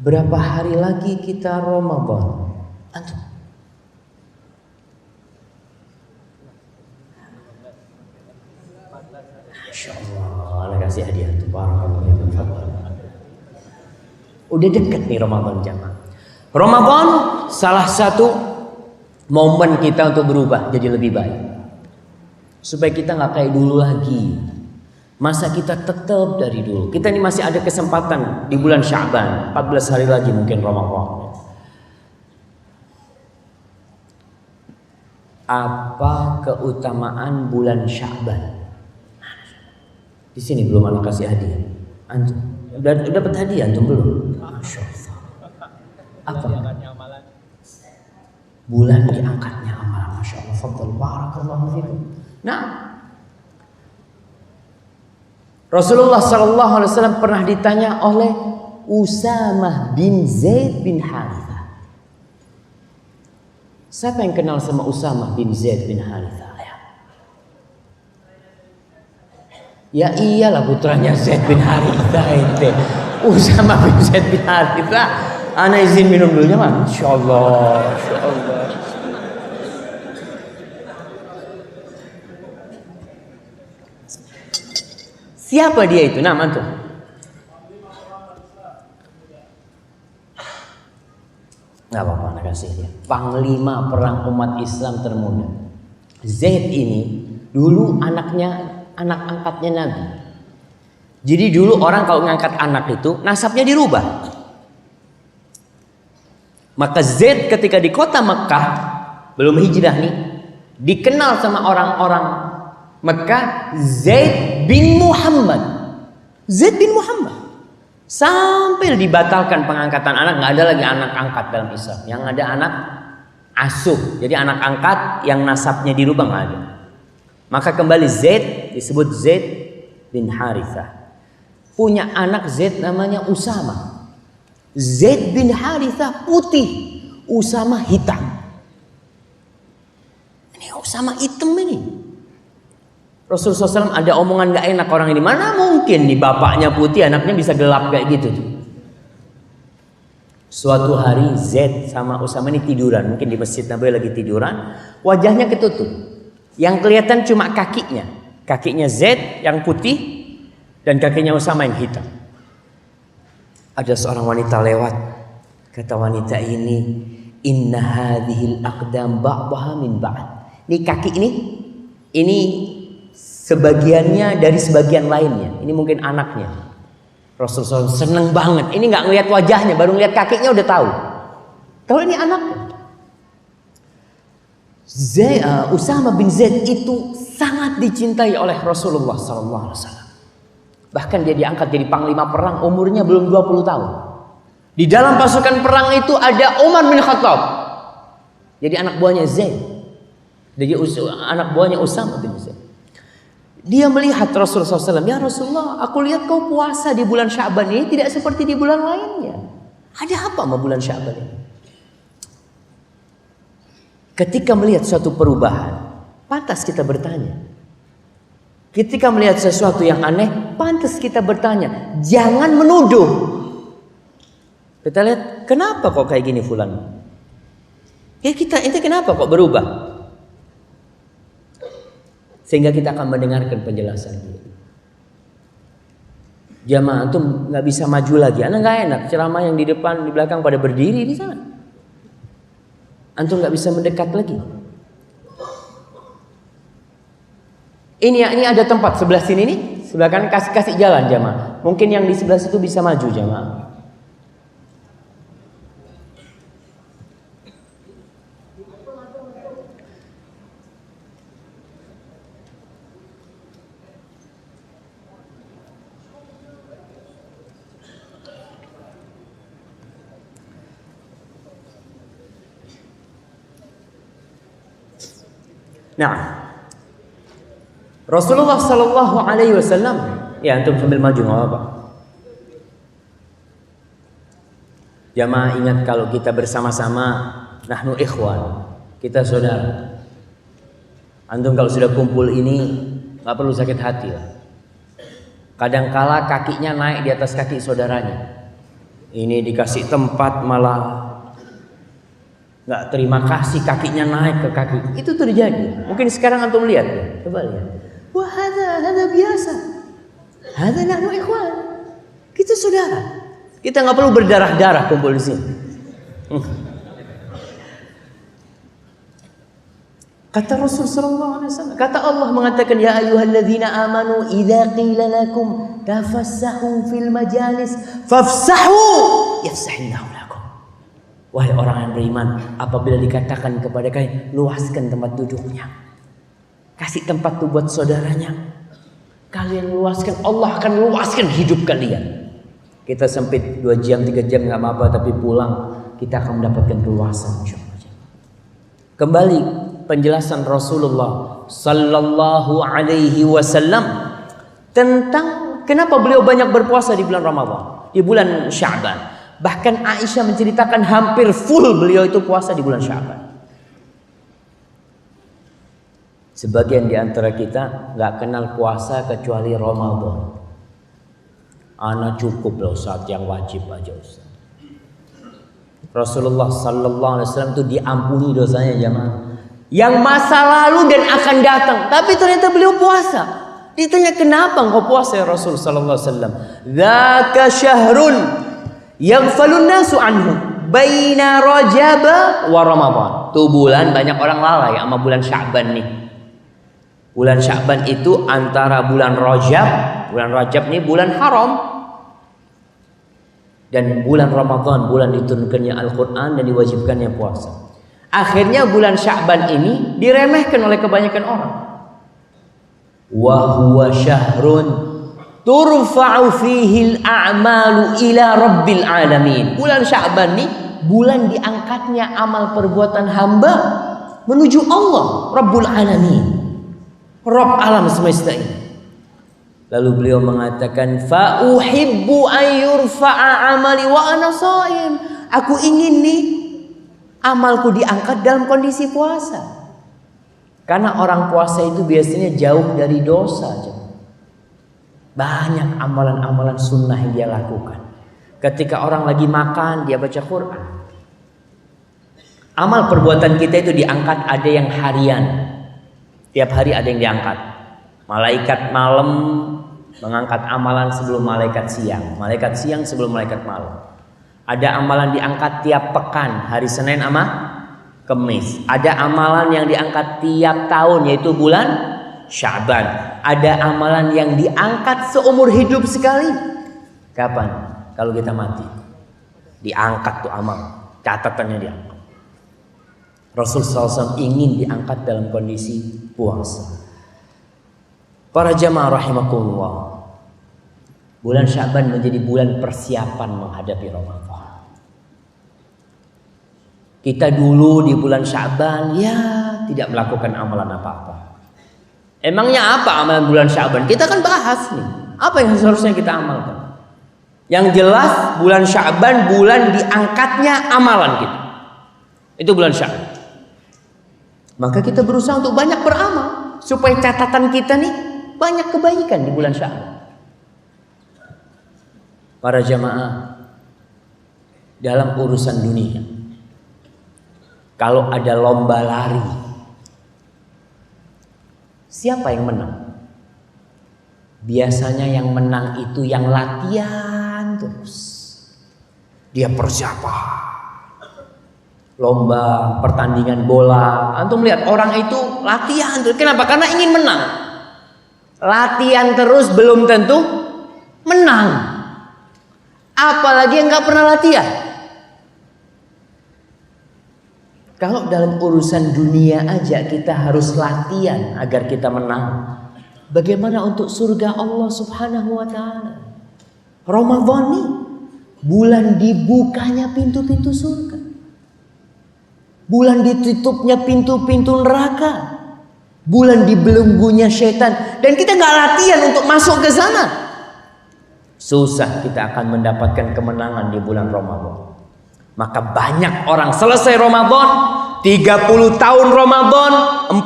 Berapa hari lagi kita Ramadan? Antum? Masya Allah, ana kasih hadiah tuh, barakallahu fiikum. Udah dekat nih Ramadan jamaah. Ramadan salah satu momen kita untuk berubah jadi lebih baik. Supaya kita nggak kayak dulu lagi. Masa kita tetap dari dulu. Kita ini masih ada kesempatan di bulan Sya'ban, 14 hari lagi mungkin Ramadan. Apa keutamaan bulan Sya'ban? Di sini belum anak kasih hadiah. Antum udah dapat hadiah antum belum? Masya Allah. Apa? Bulan diangkatnya amalan. Masya Allah. Fadl barakallahu fikum. Nah, Rasulullah SAW pernah ditanya oleh Usamah bin Zaid bin Harithah. Siapa yang kenal sama Usamah bin Zaid bin Harithah? Ya iyalah putranya Zaid bin Harithah itu. Usamah bin Zaid bin Harithah. Ana izin minum dulunya, Masya Allah. Masya Allah. Siapa dia itu? Nah, antum. Nggak apa-apa, anak kasih dia. Panglima perang umat Islam termuda. Zaid ini dulu anak angkatnya Nabi. Jadi dulu orang kalau ngangkat anak itu nasabnya dirubah. Maka Zaid ketika di kota Mekah belum hijrah nih, dikenal sama orang-orang Mekah Zaid bin Muhammad. Zaid bin Muhammad. Sampai dibatalkan pengangkatan anak, nggak ada lagi anak angkat dalam Islam. Yang ada anak asuh. Jadi anak angkat yang nasabnya dirubah nggak ada. Maka kembali Zaid disebut Zaid bin Harithah. Punya anak Zaid namanya Usamah. Zaid bin Harithah putih, Usamah hitam. Ini Usamah hitam ini. Rasulullah SAW ada omongan gak enak orang ini. Mana mungkin nih bapaknya putih, anaknya bisa gelap kayak gitu tuh. Suatu hari Zaid sama Usamah ini tiduran. Mungkin di Masjid Nabawi lagi tiduran. Wajahnya ketutup. Yang kelihatan cuma kakinya. Kakinya Zaid yang putih dan kakinya Usamah yang hitam. Ada seorang wanita lewat. Kata wanita ini, inna hadhil aqdam ba'daha min ba'd. Ini kaki ini sebagiannya dari sebagian lainnya. Ini mungkin anaknya. Rasulullah SAW seneng banget. Ini nggak ngelihat wajahnya, baru ngelihat kakinya udah tahu. Kalau ini anaknya. Usamah bin Zaid itu sangat dicintai oleh Rasulullah SAW. Bahkan dia diangkat jadi panglima perang, umurnya belum 20 tahun. Di dalam pasukan perang itu ada Umar bin Khattab. Jadi anak buahnya Zaid. Jadi anak buahnya Usamah bin Zaid. Dia melihat Rasulullah SAW. Ya Rasulullah, aku lihat kau puasa di bulan Sya'ban ini tidak seperti di bulan lainnya. Ada apa sama bulan Sya'ban ini? Ketika melihat suatu perubahan, pantas kita bertanya. Ketika melihat sesuatu yang aneh, pantas kita bertanya. Jangan menuduh. Kita lihat, kenapa kok kayak gini fulan? Ya ini kenapa kok berubah? Sehingga kita akan mendengarkan penjelasan dia. Jamaah antum nggak bisa maju lagi. Anda nggak enak ceramah yang di depan, di belakang pada berdiri di sana. Antum nggak bisa mendekat lagi. Ini ada tempat sebelah sini nih, sebelah kanan kasih jalan jamaah. Mungkin yang di sebelah situ bisa maju jamaah. Nah, Rasulullah Sallallahu Alaihi Wasallam, ya antum sambil maju nggak apa-apa. Jamaah ingat kalau kita bersama-sama, nahnu ikhwan, kita saudara. Antum kalau sudah kumpul ini nggak perlu sakit hati lah. Kadangkala kakinya naik di atas kaki saudaranya. Ini dikasih tempat malah nggak terima kasih, kakinya naik ke kaki. Itu terjadi. Mungkin sekarang antum lihat ya. Coba lihat. Wah, hada biasa. Hada nahnu ikhwan. Kita saudara. Kita nggak perlu berdarah-darah kumpul di sini. Kata Rasul sallallahu alaihi wasallam, kata Allah mengatakan, ya ayyuhalladzina amanu idza qila lakum tafassahu fil majalis fafsahu yafsahillahu lakum. Wahai orang yang beriman, apabila dikatakan kepada kalian, luaskan tempat duduknya. Kasih tempat tuh buat saudaranya. Kalian luaskan, Allah akan luaskan hidup kalian. Kita sempit 2 jam, 3 jam gak apa-apa, tapi pulang kita akan mendapatkan keluasan. Kembali penjelasan Rasulullah Sallallahu Alaihi Wasallam tentang kenapa beliau banyak berpuasa di bulan Ramadan, di bulan Sya'ban. Bahkan Aisyah menceritakan hampir full beliau itu puasa di bulan Sya'ban. Sebagian di antara kita nggak kenal puasa kecuali Ramadan. Ana cukup loh saat yang wajib aja Ustaz. Rasulullah Sallallahu Alaihi Wasallam itu diampuni dosanya jamaah. Yang masa lalu dan akan datang. Tapi ternyata beliau puasa. Ditanya kenapa engkau puasa ya Rasul Sallallahu Alaihi Wasallam? Dzaka syahrun yaghfalun nasu anhu baina Rajab wa Ramadan. Tuh bulan banyak orang lalai sama bulan Sya'ban nih. Bulan Sya'ban itu antara bulan Rajab nih bulan haram, dan bulan Ramadan bulan diturunkannya Al-Quran dan diwajibkannya puasa. Akhirnya bulan Sya'ban ini diremehkan oleh kebanyakan orang. Wa huwa syahrun turfa'u fihi al-a'malu ila rabbil alamin. Bulan Sya'ban nih bulan diangkatnya amal perbuatan hamba menuju Allah Rabbul Alamin, Rabb alam semesta ini. Lalu beliau mengatakan, fa uhibbu an yurfa'a amali wa ana shaim. Aku ingin nih amalku diangkat dalam kondisi puasa. Karena orang puasa itu biasanya jauh dari dosa. Banyak amalan-amalan sunnah yang dia lakukan. Ketika orang lagi makan, dia baca Quran. Amal perbuatan kita itu diangkat, ada yang harian. Tiap hari ada yang diangkat. Malaikat malam mengangkat amalan sebelum malaikat siang. Malaikat siang sebelum malaikat malam. Ada amalan diangkat tiap pekan, hari Senin sama Kamis. Ada amalan yang diangkat tiap tahun, yaitu bulan Sya'ban. Ada amalan yang diangkat seumur hidup sekali. Kapan? Kalau kita mati. Diangkat tuh amal. Catatannya diangkat. Rasul SAW ingin diangkat dalam kondisi puasa. Para jamaah rahimakumullah, bulan Sya'ban menjadi bulan persiapan menghadapi Ramadan. Kita dulu di bulan Sya'ban ya tidak melakukan amalan apa-apa. Emangnya apa amalan bulan Sya'ban? Kita kan bahas nih. Apa yang seharusnya kita amalkan? Yang jelas bulan Sya'ban bulan diangkatnya amalan kita. Itu bulan Sya'ban. Maka kita berusaha untuk banyak beramal supaya catatan kita nih banyak kebaikan di bulan Sya'ban. Para jamaah, dalam urusan dunia, kalau ada lomba lari, siapa yang menang? Biasanya yang menang itu yang latihan terus. Dia persiapan. Lomba, pertandingan bola. Antum lihat orang itu latihan terus. Kenapa? Karena ingin menang. Latihan terus belum tentu menang. Apalagi yang gak pernah latihan. Kalau dalam urusan dunia aja kita harus latihan agar kita menang, bagaimana untuk surga Allah Subhanahu wa ta'ala? Ramadan nih bulan dibukanya pintu-pintu surga, bulan ditutupnya pintu-pintu neraka, bulan dibelenggunya setan, dan kita gak latihan untuk masuk ke sana. Susah kita akan mendapatkan kemenangan di bulan Ramadan. Maka banyak orang selesai Ramadan, 30 tahun Ramadan, 40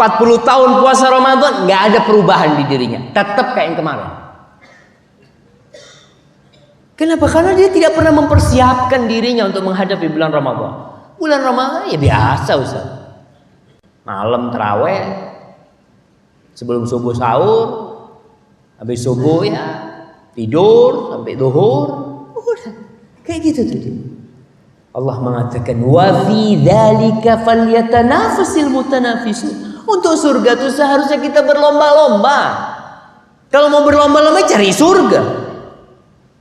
tahun puasa Ramadan, gak ada perubahan di dirinya, tetap kayak yang kemarin. Kenapa? Karena dia tidak pernah mempersiapkan dirinya untuk menghadapi bulan Ramadan. Bulan Ramadan ya biasa Ustaz. Malam tarawih, sebelum subuh sahur, habis subuh ya tidur sampai zuhur. Udah kayak gitu tuh. Allah mengatakan wa fi dzalika falyatanafasil mutanafisun. Untuk surga itu seharusnya kita berlomba-lomba. Kalau mau berlomba-lomba cari surga.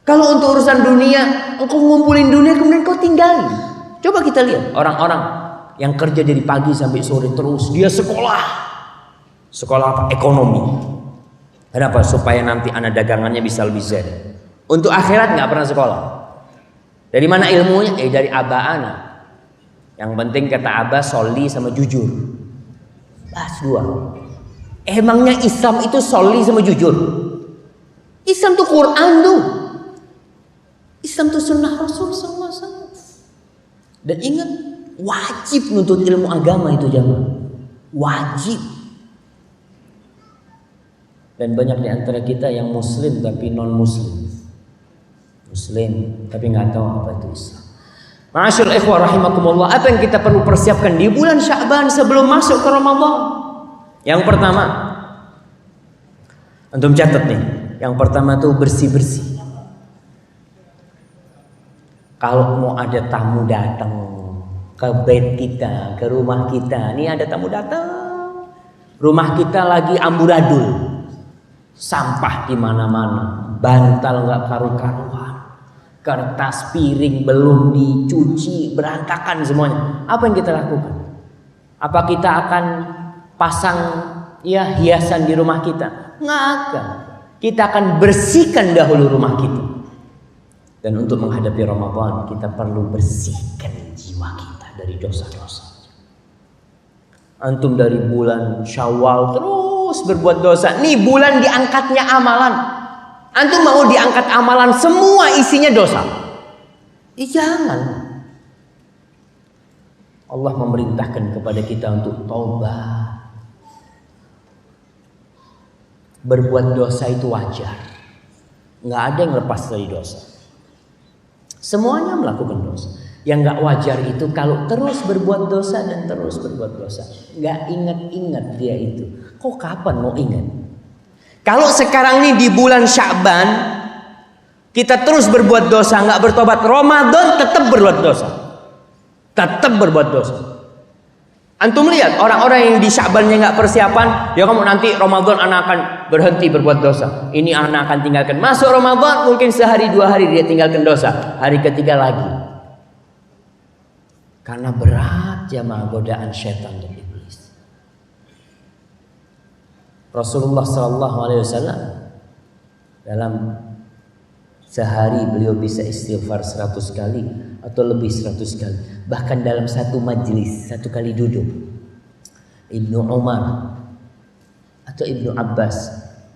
Kalau untuk urusan dunia, engkau ngumpulin dunia kemudian kau tinggalin. Coba kita lihat orang-orang yang kerja dari pagi sampai sore terus, dia sekolah. Sekolah apa? Ekonomi. Kenapa? Supaya nanti anak dagangannya bisa lebih zen. Untuk akhirat nggak pernah sekolah. Dari mana ilmunya? Dari abah anak. Yang penting kata abah soli sama jujur. Bas dua. Emangnya Islam itu soli sama jujur? Islam tuh Quran tuh. Islam tuh sunnah Rasul SAW. Dan ingat, wajib nuntut ilmu agama itu jamaah. Wajib. Dan banyak di antara kita yang muslim tapi non muslim. Muslim tapi nggak tahu apa itu Islam. Ma'asyur ikhwah rahimakumullah, apa yang kita perlu persiapkan di bulan Sya'ban sebelum masuk ke Ramadan? Yang pertama, antum catat nih. Yang pertama tuh bersih-bersih. Kalau mau ada tamu datang ke bait kita, ke rumah kita, nih ada tamu datang, rumah kita lagi amburadul, sampah di mana-mana, bantal nggak karu-karuan, kertas piring belum dicuci, berantakan semuanya. Apa yang kita lakukan? Apa kita akan pasang ya hiasan di rumah kita? Nggak akan. Kita akan bersihkan dahulu rumah kita. Dan untuk menghadapi Ramadan kita perlu bersihkan jiwa kita dari dosa-dosa. Antum dari bulan Syawal terus berbuat dosa. Nih bulan diangkatnya amalan. Antum mau diangkat amalan semua isinya dosa? Jangan. Allah memerintahkan kepada kita untuk taubat. Berbuat dosa itu wajar. Nggak ada yang lepas dari dosa. Semuanya melakukan dosa. Yang nggak wajar itu kalau terus berbuat dosa dan terus berbuat dosa. Nggak ingat-ingat dia itu. Kok kapan mau ingat? Kalau sekarang nih di bulan Sya'ban kita terus berbuat dosa, nggak bertobat, Ramadan tetap berbuat dosa. Tetap berbuat dosa. Antum lihat orang-orang yang di Sya'bannya nggak persiapan, ya kamu nanti Ramadan anak akan berhenti berbuat dosa. Ini anak akan tinggalkan. Masuk Ramadan mungkin sehari dua hari dia tinggalkan dosa. Hari ketiga lagi. Karena berat jamaah godaan setan dan iblis. Rasulullah SAW dalam sehari beliau bisa istighfar 100 kali atau lebih 100 kali. Bahkan dalam satu majlis, satu kali duduk, Ibnu Umar atau Ibnu Abbas,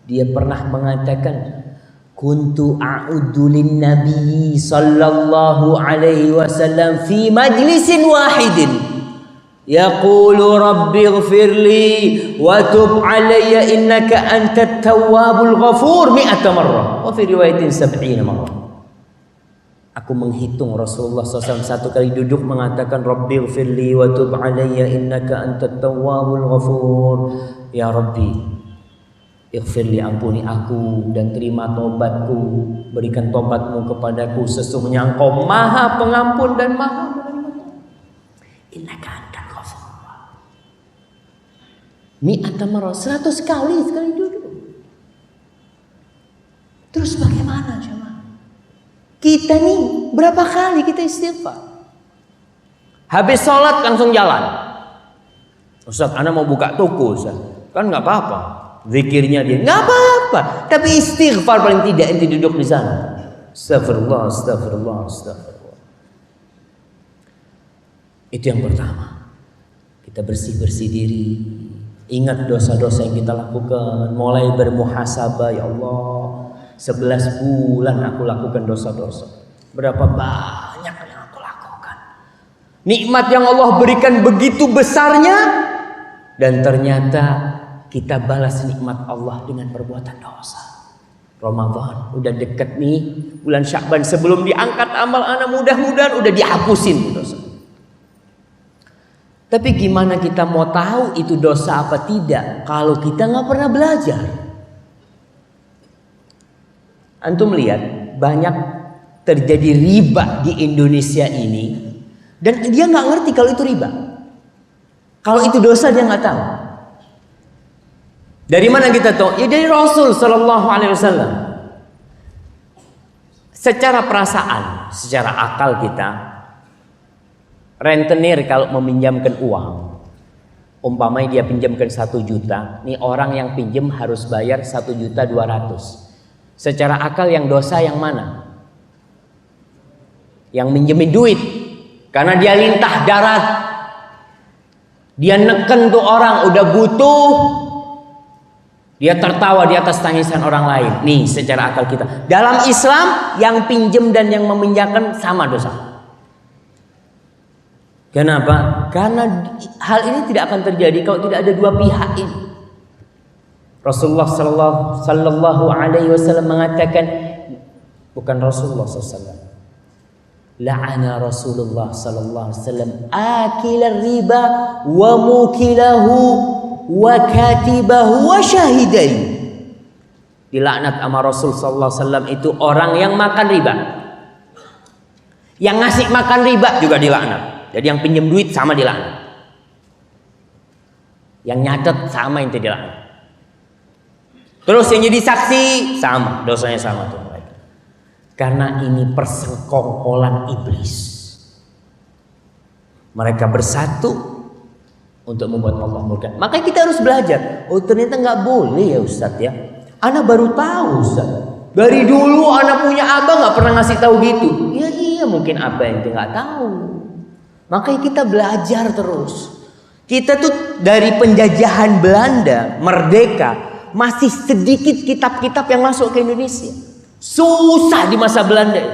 dia pernah mengatakan, kuntu a'udhu lin nabi sallallahu alaihi wasallam fi majlisin wahidin Yaqulu rabbighfirli wa tub alayya innaka antat tawwabul ghafur 100 marrah wa fi riwayatin 70 marrah. Aku menghitung Rasulullah SAW satu kali duduk mengatakan rabbighfirli wa tub alayya innaka antat tawwabul ghafur. Ya Rabbi, ighfirli, ampuni aku dan terima tobatku, berikan tobatmu kepadaku, sesungguhnya Engkau Maha Pengampun dan Maha Menerima. Innaka antal ghafur. 100 marrah, 100 kali duduk. Terus bagaimana jemaah? Kita nih berapa kali kita istighfar? Habis sholat langsung jalan. Ustaz, ana mau buka toko, Ustaz. Kan nggak apa-apa. Zikirnya dia nggak apa-apa. Tapi istighfar paling tidak ente duduk di sana. Astagfirullah, astagfirullah, astagfirullah. Itu yang pertama. Kita bersih-bersih diri. Ingat dosa-dosa yang kita lakukan. Mulai bermuhasabah, ya Allah. 11 bulan aku lakukan dosa-dosa. Berapa banyak yang aku lakukan. Nikmat yang Allah berikan begitu besarnya. Dan ternyata kita balas nikmat Allah dengan perbuatan dosa. Ramadan udah deket nih. Bulan Sya'ban sebelum diangkat amal anak, mudah-mudahan udah dihapusin dosa. Tapi gimana kita mau tahu itu dosa apa tidak kalau kita nggak pernah belajar? Antum lihat banyak terjadi riba di Indonesia ini dan dia nggak ngerti kalau itu riba. Kalau itu dosa dia nggak tahu. Dari mana kita tahu? Ya dari Rasul Sallallahu Alaihi Wasallam. Secara perasaan, secara akal kita, rentenir kalau meminjamkan uang, umpamanya dia pinjamkan 1 juta, nih orang yang pinjam harus bayar 1.200.000. Secara akal yang dosa yang mana? Yang minjemin duit. Karena dia lintah darat. Dia neken tuh orang udah butuh. Dia tertawa di atas tangisan orang lain. Nih secara akal kita. Dalam Islam yang pinjem dan yang meminjamkan sama dosa. Kenapa? Karena hal ini tidak akan terjadi kalau tidak ada dua pihak ini. Rasulullah sallallahu alaihi wasallam mengatakan, bukan Rasulullah sallallahu, la'ana Rasulullah sallallahu alaihi wasallam akilar riba wa mukilahu wa katibahu wa syahidai. Dilaknat sama Rasul sallallahu alaihi wasallam itu orang yang makan riba. Yang ngasih makan riba juga dilaknat. Jadi yang pinjam duit sama dilaknat. Yang nyatet sama yang dilaknat. Terus yang jadi saksi sama, dosanya sama tuh mereka. Karena ini persekongkolan iblis. Mereka bersatu untuk membuat Allah murka. Makanya kita harus belajar. Oh ternyata nggak boleh ya Ustadz ya. Ana baru tahu Ustadz. Dari dulu ana punya abang nggak pernah ngasih tahu gitu. Ya iya mungkin abang yang nggak tahu. Makanya kita belajar terus. Kita tuh dari penjajahan Belanda merdeka. Masih sedikit kitab-kitab yang masuk ke Indonesia. Susah di masa Belanda.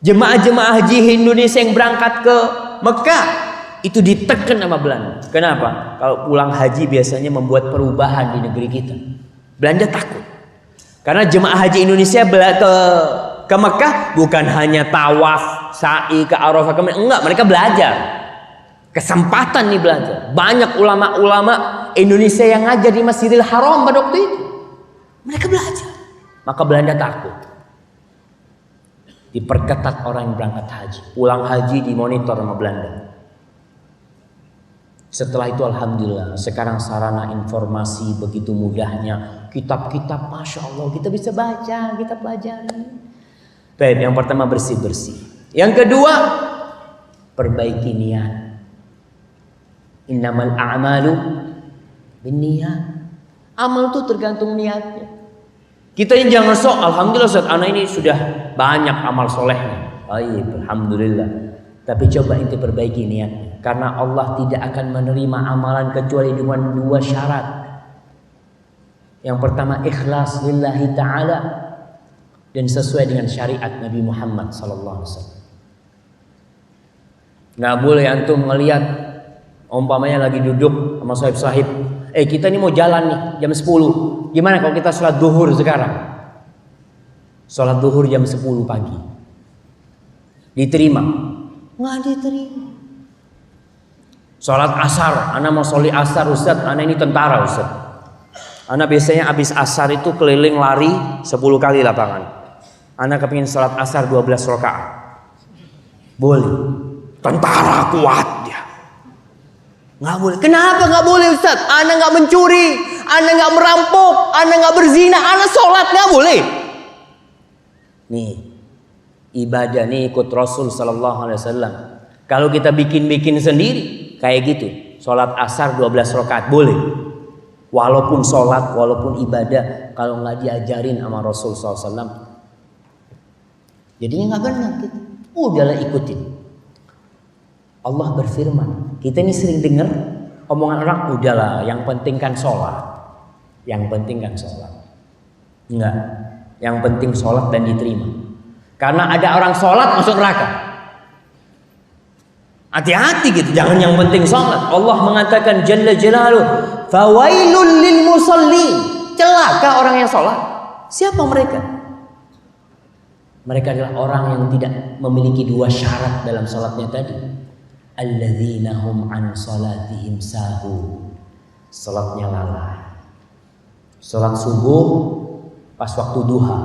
Jemaah-jemaah haji Indonesia yang berangkat ke Mekah itu ditekan sama Belanda. Kenapa? Kalau pulang haji biasanya membuat perubahan di negeri kita. Belanda takut. Karena jemaah haji Indonesia ke Mekah bukan hanya tawaf, sa'i ke Arafah, enggak, mereka belajar. Kesempatan nih belajar. Banyak ulama-ulama Indonesia yang ngajar di Masjidil Haram pada waktu itu. Mereka belajar. Maka Belanda takut. Diperketat orang yang berangkat haji. Pulang haji dimonitor sama Belanda. Setelah itu alhamdulillah. Sekarang sarana informasi begitu mudahnya. Kitab-kitab Masya Allah kita bisa baca. Kita pelajari. Baik, yang pertama bersih-bersih. Yang kedua perbaiki niat. Innamal a'malu binniyat. Amal itu tergantung niatnya. Kita ini jangan sok, alhamdulillah Ustaz, anak ini sudah banyak amal solehnya. Baik, alhamdulillah. Tapi coba ente perbaiki niatnya. Karena Allah tidak akan menerima amalan kecuali dengan 2 syarat. Yang pertama ikhlas lillahi ta'ala dan sesuai dengan syariat Nabi Muhammad sallallahu alaihi wasallam. Nggak boleh antum melihat Umpamanya lagi duduk sama sahib-sahib, kita ini mau jalan nih jam 10. Gimana kalau kita sholat duhur sekarang? Sholat duhur jam 10 pagi. Diterima? Nggak diterima. Sholat asar, ana mau sholi asar Ustaz, ana ini tentara Ustaz. Ana biasanya habis asar itu keliling lari 10 kali lapangan. Ana kepingin sholat asar 12 rakaat. Boleh. Tentara kuat dia. Nggak boleh. Kenapa nggak boleh Ustaz? Ana nggak mencuri, ana nggak merampok, ana nggak berzina, ana sholat nggak boleh. Nih, ibadah nih ikut Rasul Sallallahu Alaihi Wasallam. Kalau kita bikin-bikin sendiri kayak gitu, sholat asar 12 rakaat boleh. Walaupun sholat, walaupun ibadah, kalau nggak diajarin sama Rasul Sallallahu Alaihi Wasallam, jadinya nggak benar gitu. Udahlah ikutin. Allah berfirman, kita ini sering dengar omongan orang, udahlah, yang penting kan sholat. Yang penting kan sholat. Enggak, yang penting sholat dan diterima. Karena ada orang sholat masuk neraka. Hati-hati gitu, jangan yang penting sholat. Allah mengatakan Jalla Jalaluh, fawailul lil musallin. Celaka orang yang sholat. Siapa mereka? Mereka adalah orang yang tidak memiliki dua syarat dalam sholatnya tadi. Alladzina hum an salatihim sahu. Salatnya lalai. Salat subuh pas waktu duha.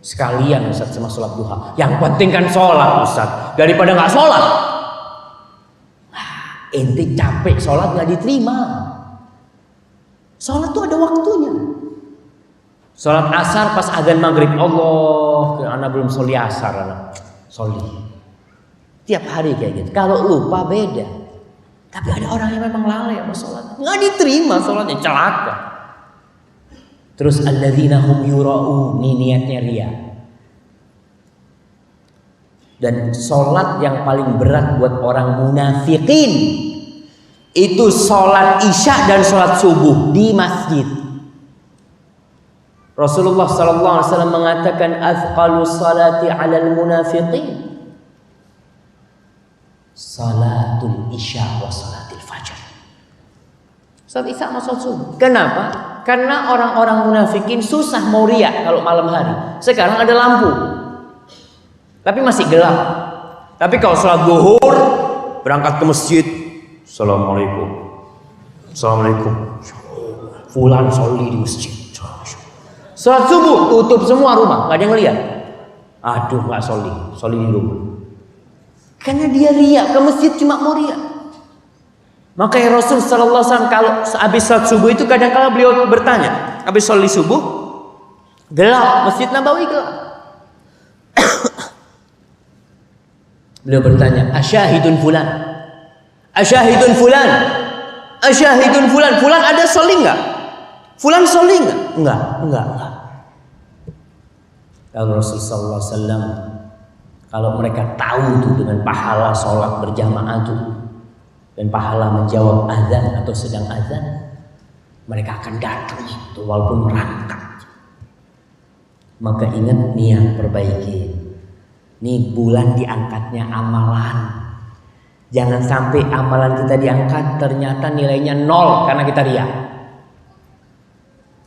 Sekalian Ustaz sama salat duha. Yang penting kan salat Ustaz, daripada nggak salat. Ente capek salat nggak diterima. Salat tuh ada waktunya. Salat asar pas adzan maghrib, Allah, anak belum soli asar, anak soli. Tiap hari kayak gitu. Kalau lupa beda. Tapi ada orang yang memang lalai sama sholat, nggak diterima sholatnya, celaka. Terus alladzina hum yura'un, ini niatnya ria. Dan sholat yang paling berat buat orang munafikin itu sholat isya dan sholat subuh di masjid. Rasulullah sallallahu alaihi wasallam mengatakan azqalu salati 'alal munafiqin salatul isya wa salatil fajar. Salat isya sama salat subuh. Kenapa? Karena orang-orang munafikin susah mau riya kalau malam hari. Sekarang ada lampu, tapi masih gelap. Tapi kalau salat zuhur berangkat ke masjid, assalamualaikum, assalamualaikum, fulan sholli di masjid. Salat subuh tutup semua rumah, nggak ada yang lihat. Aduh, nggak sholli di rumah. Karena dia riya, ke masjid cuma mau riya. Makanya Rasul sallallahu alaihi wasallam kalau habis salat subuh itu kadang-kala beliau bertanya, habis sholat subuh gelap, Masjid Nabawi gelap. Beliau bertanya, asyahidun fulan? Asyahidun fulan? Asyahidun fulan? Fulan ada sholi enggak? Fulan sholi enggak? Enggak. Kalau Rasul sallallahu alaihi wasallam, kalau mereka tahu tuh dengan pahala sholat berjamaah tuh dan pahala menjawab azan atau sedang azan, mereka akan datang itu walaupun merangkak. Maka ingat niat perbaiki. Nih bulan diangkatnya amalan. Jangan sampai amalan kita diangkat ternyata nilainya 0 karena kita riya.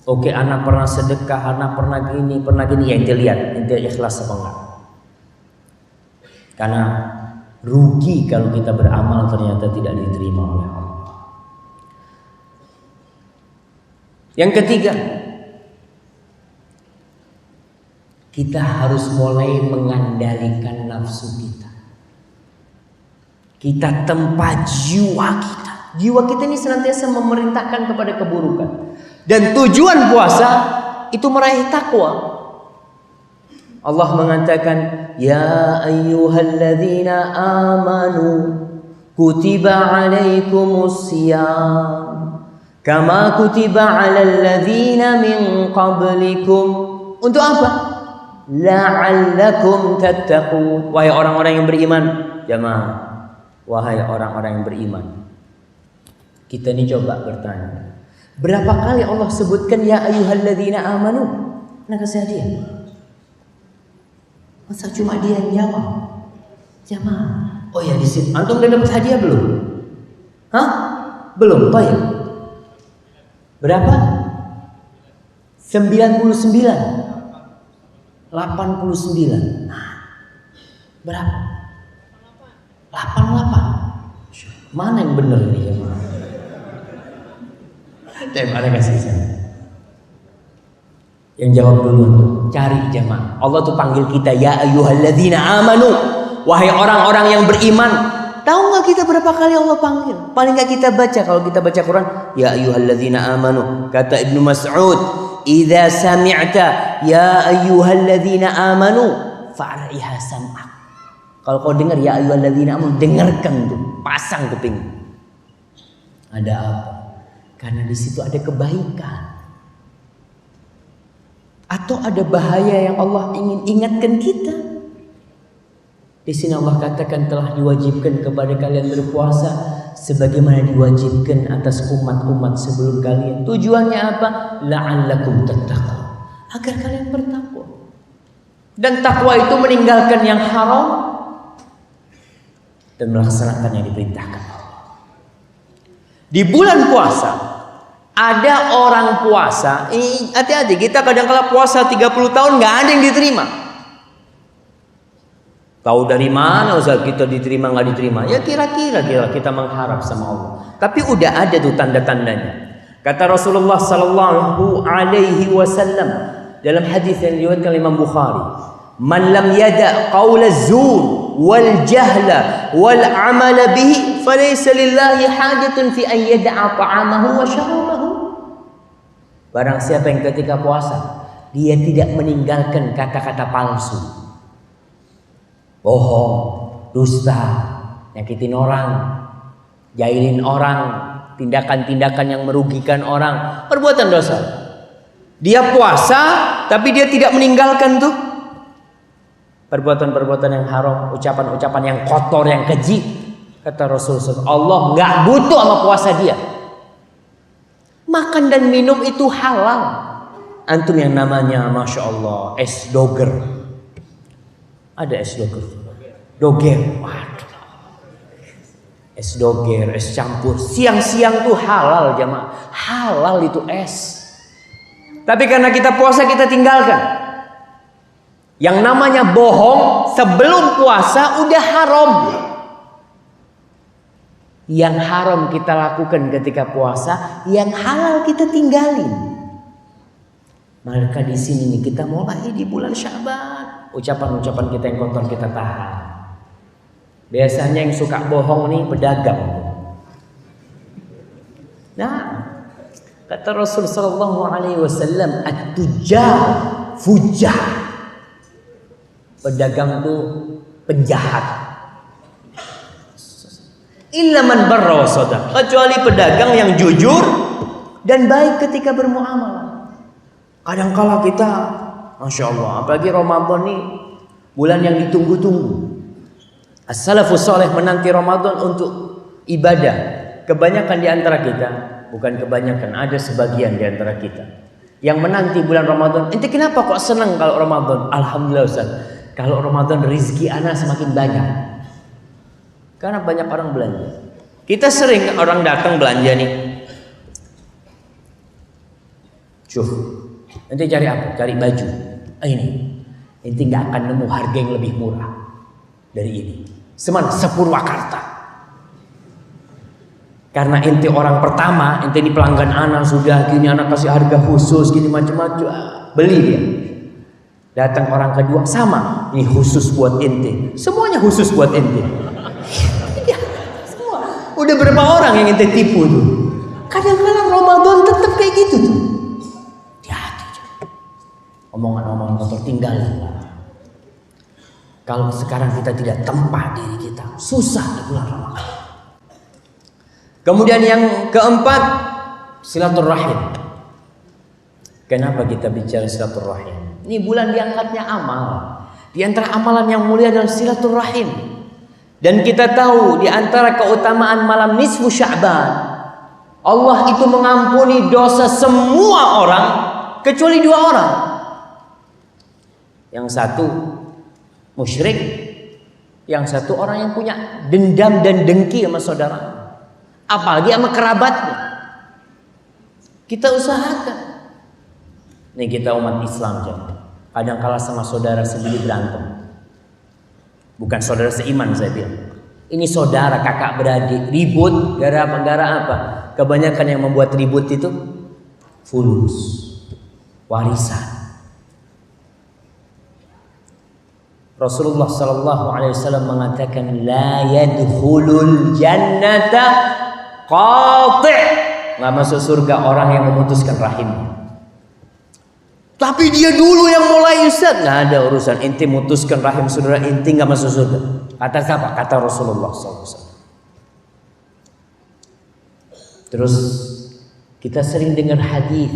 Oke, anak pernah sedekah, anak pernah gini, ya ente lihat, ente ikhlas apa enggak. Karena rugi kalau kita beramal ternyata tidak diterima oleh Allah. Yang ketiga, kita harus mulai mengandalkan nafsu kita. Kita tempa jiwa kita. Jiwa kita ini senantiasa memerintahkan kepada keburukan. Dan tujuan puasa itu meraih takwa. Allah mengatakan, ya ayyuhalladzina amanu kutiba alaikumus siyam kama kutiba alal ladzina min qablikum. Untuk apa? La'allakum tattaqun. Wahai orang-orang yang beriman, jamaah, wahai orang-orang yang beriman. Kita ini coba bertanya, berapa kali Allah sebutkan ya ayyuhalladzina amanu? Nah, kasih hadiah. Masa cuma dia yang jawab? Jamaah, Oh ya, di sini antum udah dapat hadiah belum? Hah? Belum, baik. Berapa? 99. 89. Nah, berapa? 88. Mana yang benar ini ya? Terima kasih saya. Yang jawab dulu, cari jamaah. Allah tuh panggil kita, ya ayyuhalladzina amanu, wahai orang-orang yang beriman. Tahu nggak kita berapa kali Allah panggil? Paling nggak kita baca kalau kita baca Quran, ya ayyuhalladzina amanu. Kata Ibnu Mas'ud, idza sami'ta ya ayyuhalladzina amanu fa'riha sam'ak. Kalau kau dengar ya ayyuhalladzina amanu, dengarkan tuh, pasang kuping. Ada apa? Karena di situ ada kebaikan. Atau ada bahaya yang Allah ingin ingatkan kita. Di sini Allah katakan telah diwajibkan kepada kalian berpuasa sebagaimana diwajibkan atas umat-umat sebelum kalian. Tujuannya apa? La'allakum tattaqun. Agar kalian bertakwa. Dan takwa itu meninggalkan yang haram dan melaksanakan yang diperintahkan Allah. Di bulan puasa ada orang puasa, hati-hati, kita kadang-kala puasa 30 tahun nggak ada yang diterima. Tahu dari mana Ustaz kita diterima nggak diterima? Ya kira-kira kita mengharap sama Allah. Tapi udah ada tuh tanda-tandanya. Kata Rasulullah sallallahu alaihi wasallam dalam hadis yang diriwayatkan Imam Bukhari, "Man lam yada' qaula az-zur wal jahla wal 'amala bihi falaysa lillahi hajatun fi an yada'a ta'amahu wa syarabahu." Barang siapa yang ketika puasa dia tidak meninggalkan kata-kata palsu, bohong, dusta, nyakitin orang, jahilin orang, tindakan-tindakan yang merugikan orang, perbuatan dosa. Dia puasa tapi dia tidak meninggalkan tuh perbuatan-perbuatan yang haram, ucapan-ucapan yang kotor, yang keji. Kata Rasulullah, Allah nggak butuh sama puasa dia. Makan dan minum itu halal. Antum yang namanya Masya Allah es doger. Ada es doger. Doger. Waduh. Es doger, es campur. Siang-siang tuh halal jamaah. Halal itu es. Tapi karena kita puasa kita tinggalkan. Yang namanya bohong sebelum puasa udah haram. Yang haram kita lakukan ketika puasa, yang halal kita tinggalin. Maka di sini nih kita mulai di bulan Sya'ban, ucapan-ucapan kita yang kotor kita tahan. Biasanya yang suka bohong nih pedagang. Nah, kata Rasul sallallahu alaihi wasallam, at-tujjar fujjar. Pedagang tuh penjahat. Illa man barra wa shadaq, kecuali pedagang yang jujur dan baik ketika bermuamalah. Kadang-kala kita, Masya Allah, apalagi Ramadan nih bulan yang ditunggu-tunggu. As-salafus saleh menanti Ramadan untuk ibadah. Kebanyakan di antara kita, bukan kebanyakan, ada sebagian di antara kita yang menanti bulan Ramadan. Ente kenapa kok senang kalau Ramadan? Alhamdulillah Ustaz, kalau Ramadan rezeki anak semakin banyak. Karena banyak orang belanja. Kita sering orang datang belanja nih. Cuk, nanti cari apa? Cari baju. Ini. Nanti nggak akan nemu harga yang lebih murah dari ini. Semana Sepurwakarta. Karena ente orang pertama, ente ini pelanggan anak sudah gini, anak kasih harga khusus gini macam-macam. Beli dia. Datang orang kedua sama, ini khusus buat ente. Semuanya khusus buat ente. Udah berapa orang yang ente tipu tuh? Kadang-kadang Ramadan tetap kayak gitu tuh. Hati-hati. Omongan-omongan kotor tinggalin. Kalau sekarang kita tidak tempat diri kita, susah di bulan Ramadan. Kemudian yang keempat, silaturahim. Kenapa kita bicara silaturahim? Ini bulan diangkatnya amal. Di antara amalan yang mulia adalah silaturahim. Dan kita tahu di antara keutamaan malam nisfu Sya'ban, Allah itu mengampuni dosa semua orang kecuali dua orang. Yang satu musyrik, Yang satu orang yang punya dendam dan dengki sama saudara, apalagi sama kerabatnya. Kita usahakan. Nih kita umat Islam jangan. Kadang kala sama saudara sendiri berantem. Bukan saudara seiman saya bilang. Ini saudara kakak beradik ribut gara-gara apa? Kebanyakan yang membuat ribut itu fulus, warisan. Rasulullah sallallahu alaihi wasallam mengatakan la yadkhulul jannata qati'. Enggak masuk surga orang yang memutuskan rahimnya. Tapi dia dulu yang mulai, Ustaz. Nggak ada urusan. Inti mutuskan rahim saudara inti nggak masuk surga. Kata siapa? Kata Rasulullah SAW. Terus kita sering dengar hadis,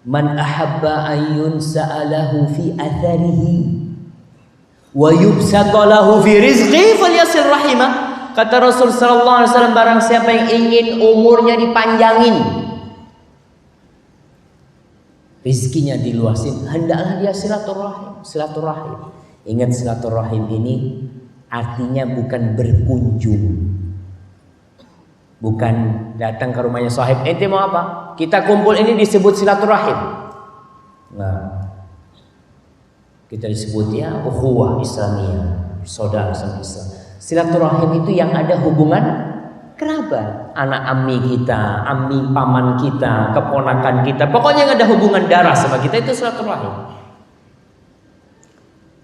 man ahabba ayyun sa'alahu fi atharihi wa yubsata lahu fi rizqi falyasir rahimah. Kata Rasul sallallahu alaihi wasallam, barang siapa yang ingin umurnya dipanjangin, rizkinya diluasin, hendaklah dia silaturahim. Ingat, silaturahim ini artinya bukan berkunjung, bukan datang ke rumahnya sahib. Ente mau apa? Kita kumpul ini disebut silaturahim. Nah, kita disebut ya ukhuwah Islamiyah, saudara sama Islam. Silaturahim itu yang ada hubungan kerabat, anak ammi kita, ammi paman kita, keponakan kita, pokoknya yang ada hubungan darah sama kita itu silaturahim.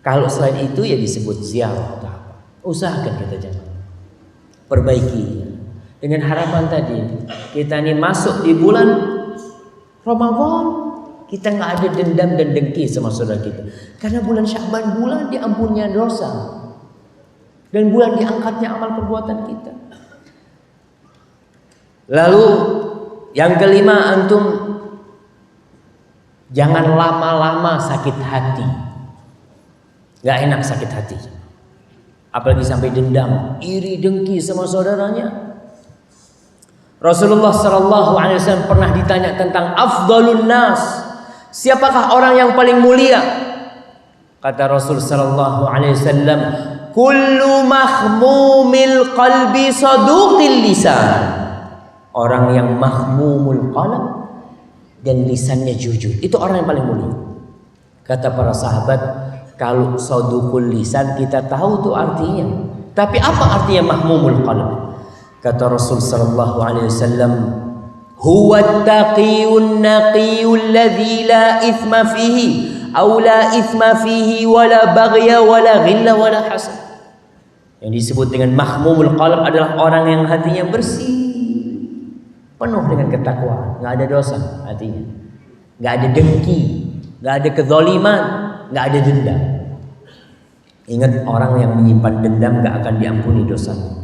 Kalau selain itu ya disebut ziarah. Usahakan kita jangan, perbaiki dengan harapan tadi kita ini masuk di bulan Ramadan, kita nggak ada dendam dan dengki sama saudara kita, karena bulan Sya'ban bulan diampunnya dosa dan bulan diangkatnya amal perbuatan kita. Lalu yang kelima, antum jangan lama-lama sakit hati. Gak enak sakit hati, apalagi sampai dendam, iri, dengki sama saudaranya. Rasulullah SAW pernah ditanya tentang afdalun nas, siapakah orang yang paling mulia? Kata Rasul SAW, kullu mahmumil qalbi saduqil lisan. Orang yang mahmumul qalb dan lisannya jujur, itu orang yang paling mulia. Kata para sahabat, kalau saduqul lisan kita tahu tuh artinya, tapi apa artinya mahmumul qalb? Kata Rasul sallallahu alaihi wasallam, huwa at-taqiyun naqiyul ladzi la ithma fihi aw la ithma fihi wala baghya wala ghilla wala hasad. Yang disebut dengan mahmumul qalb adalah orang yang hatinya bersih, penuh dengan ketakwaan, nggak ada dosa hatinya, nggak ada dengki, nggak ada kezaliman, nggak ada dendam. Ingat, orang yang menyimpan dendam nggak akan diampuni dosanya.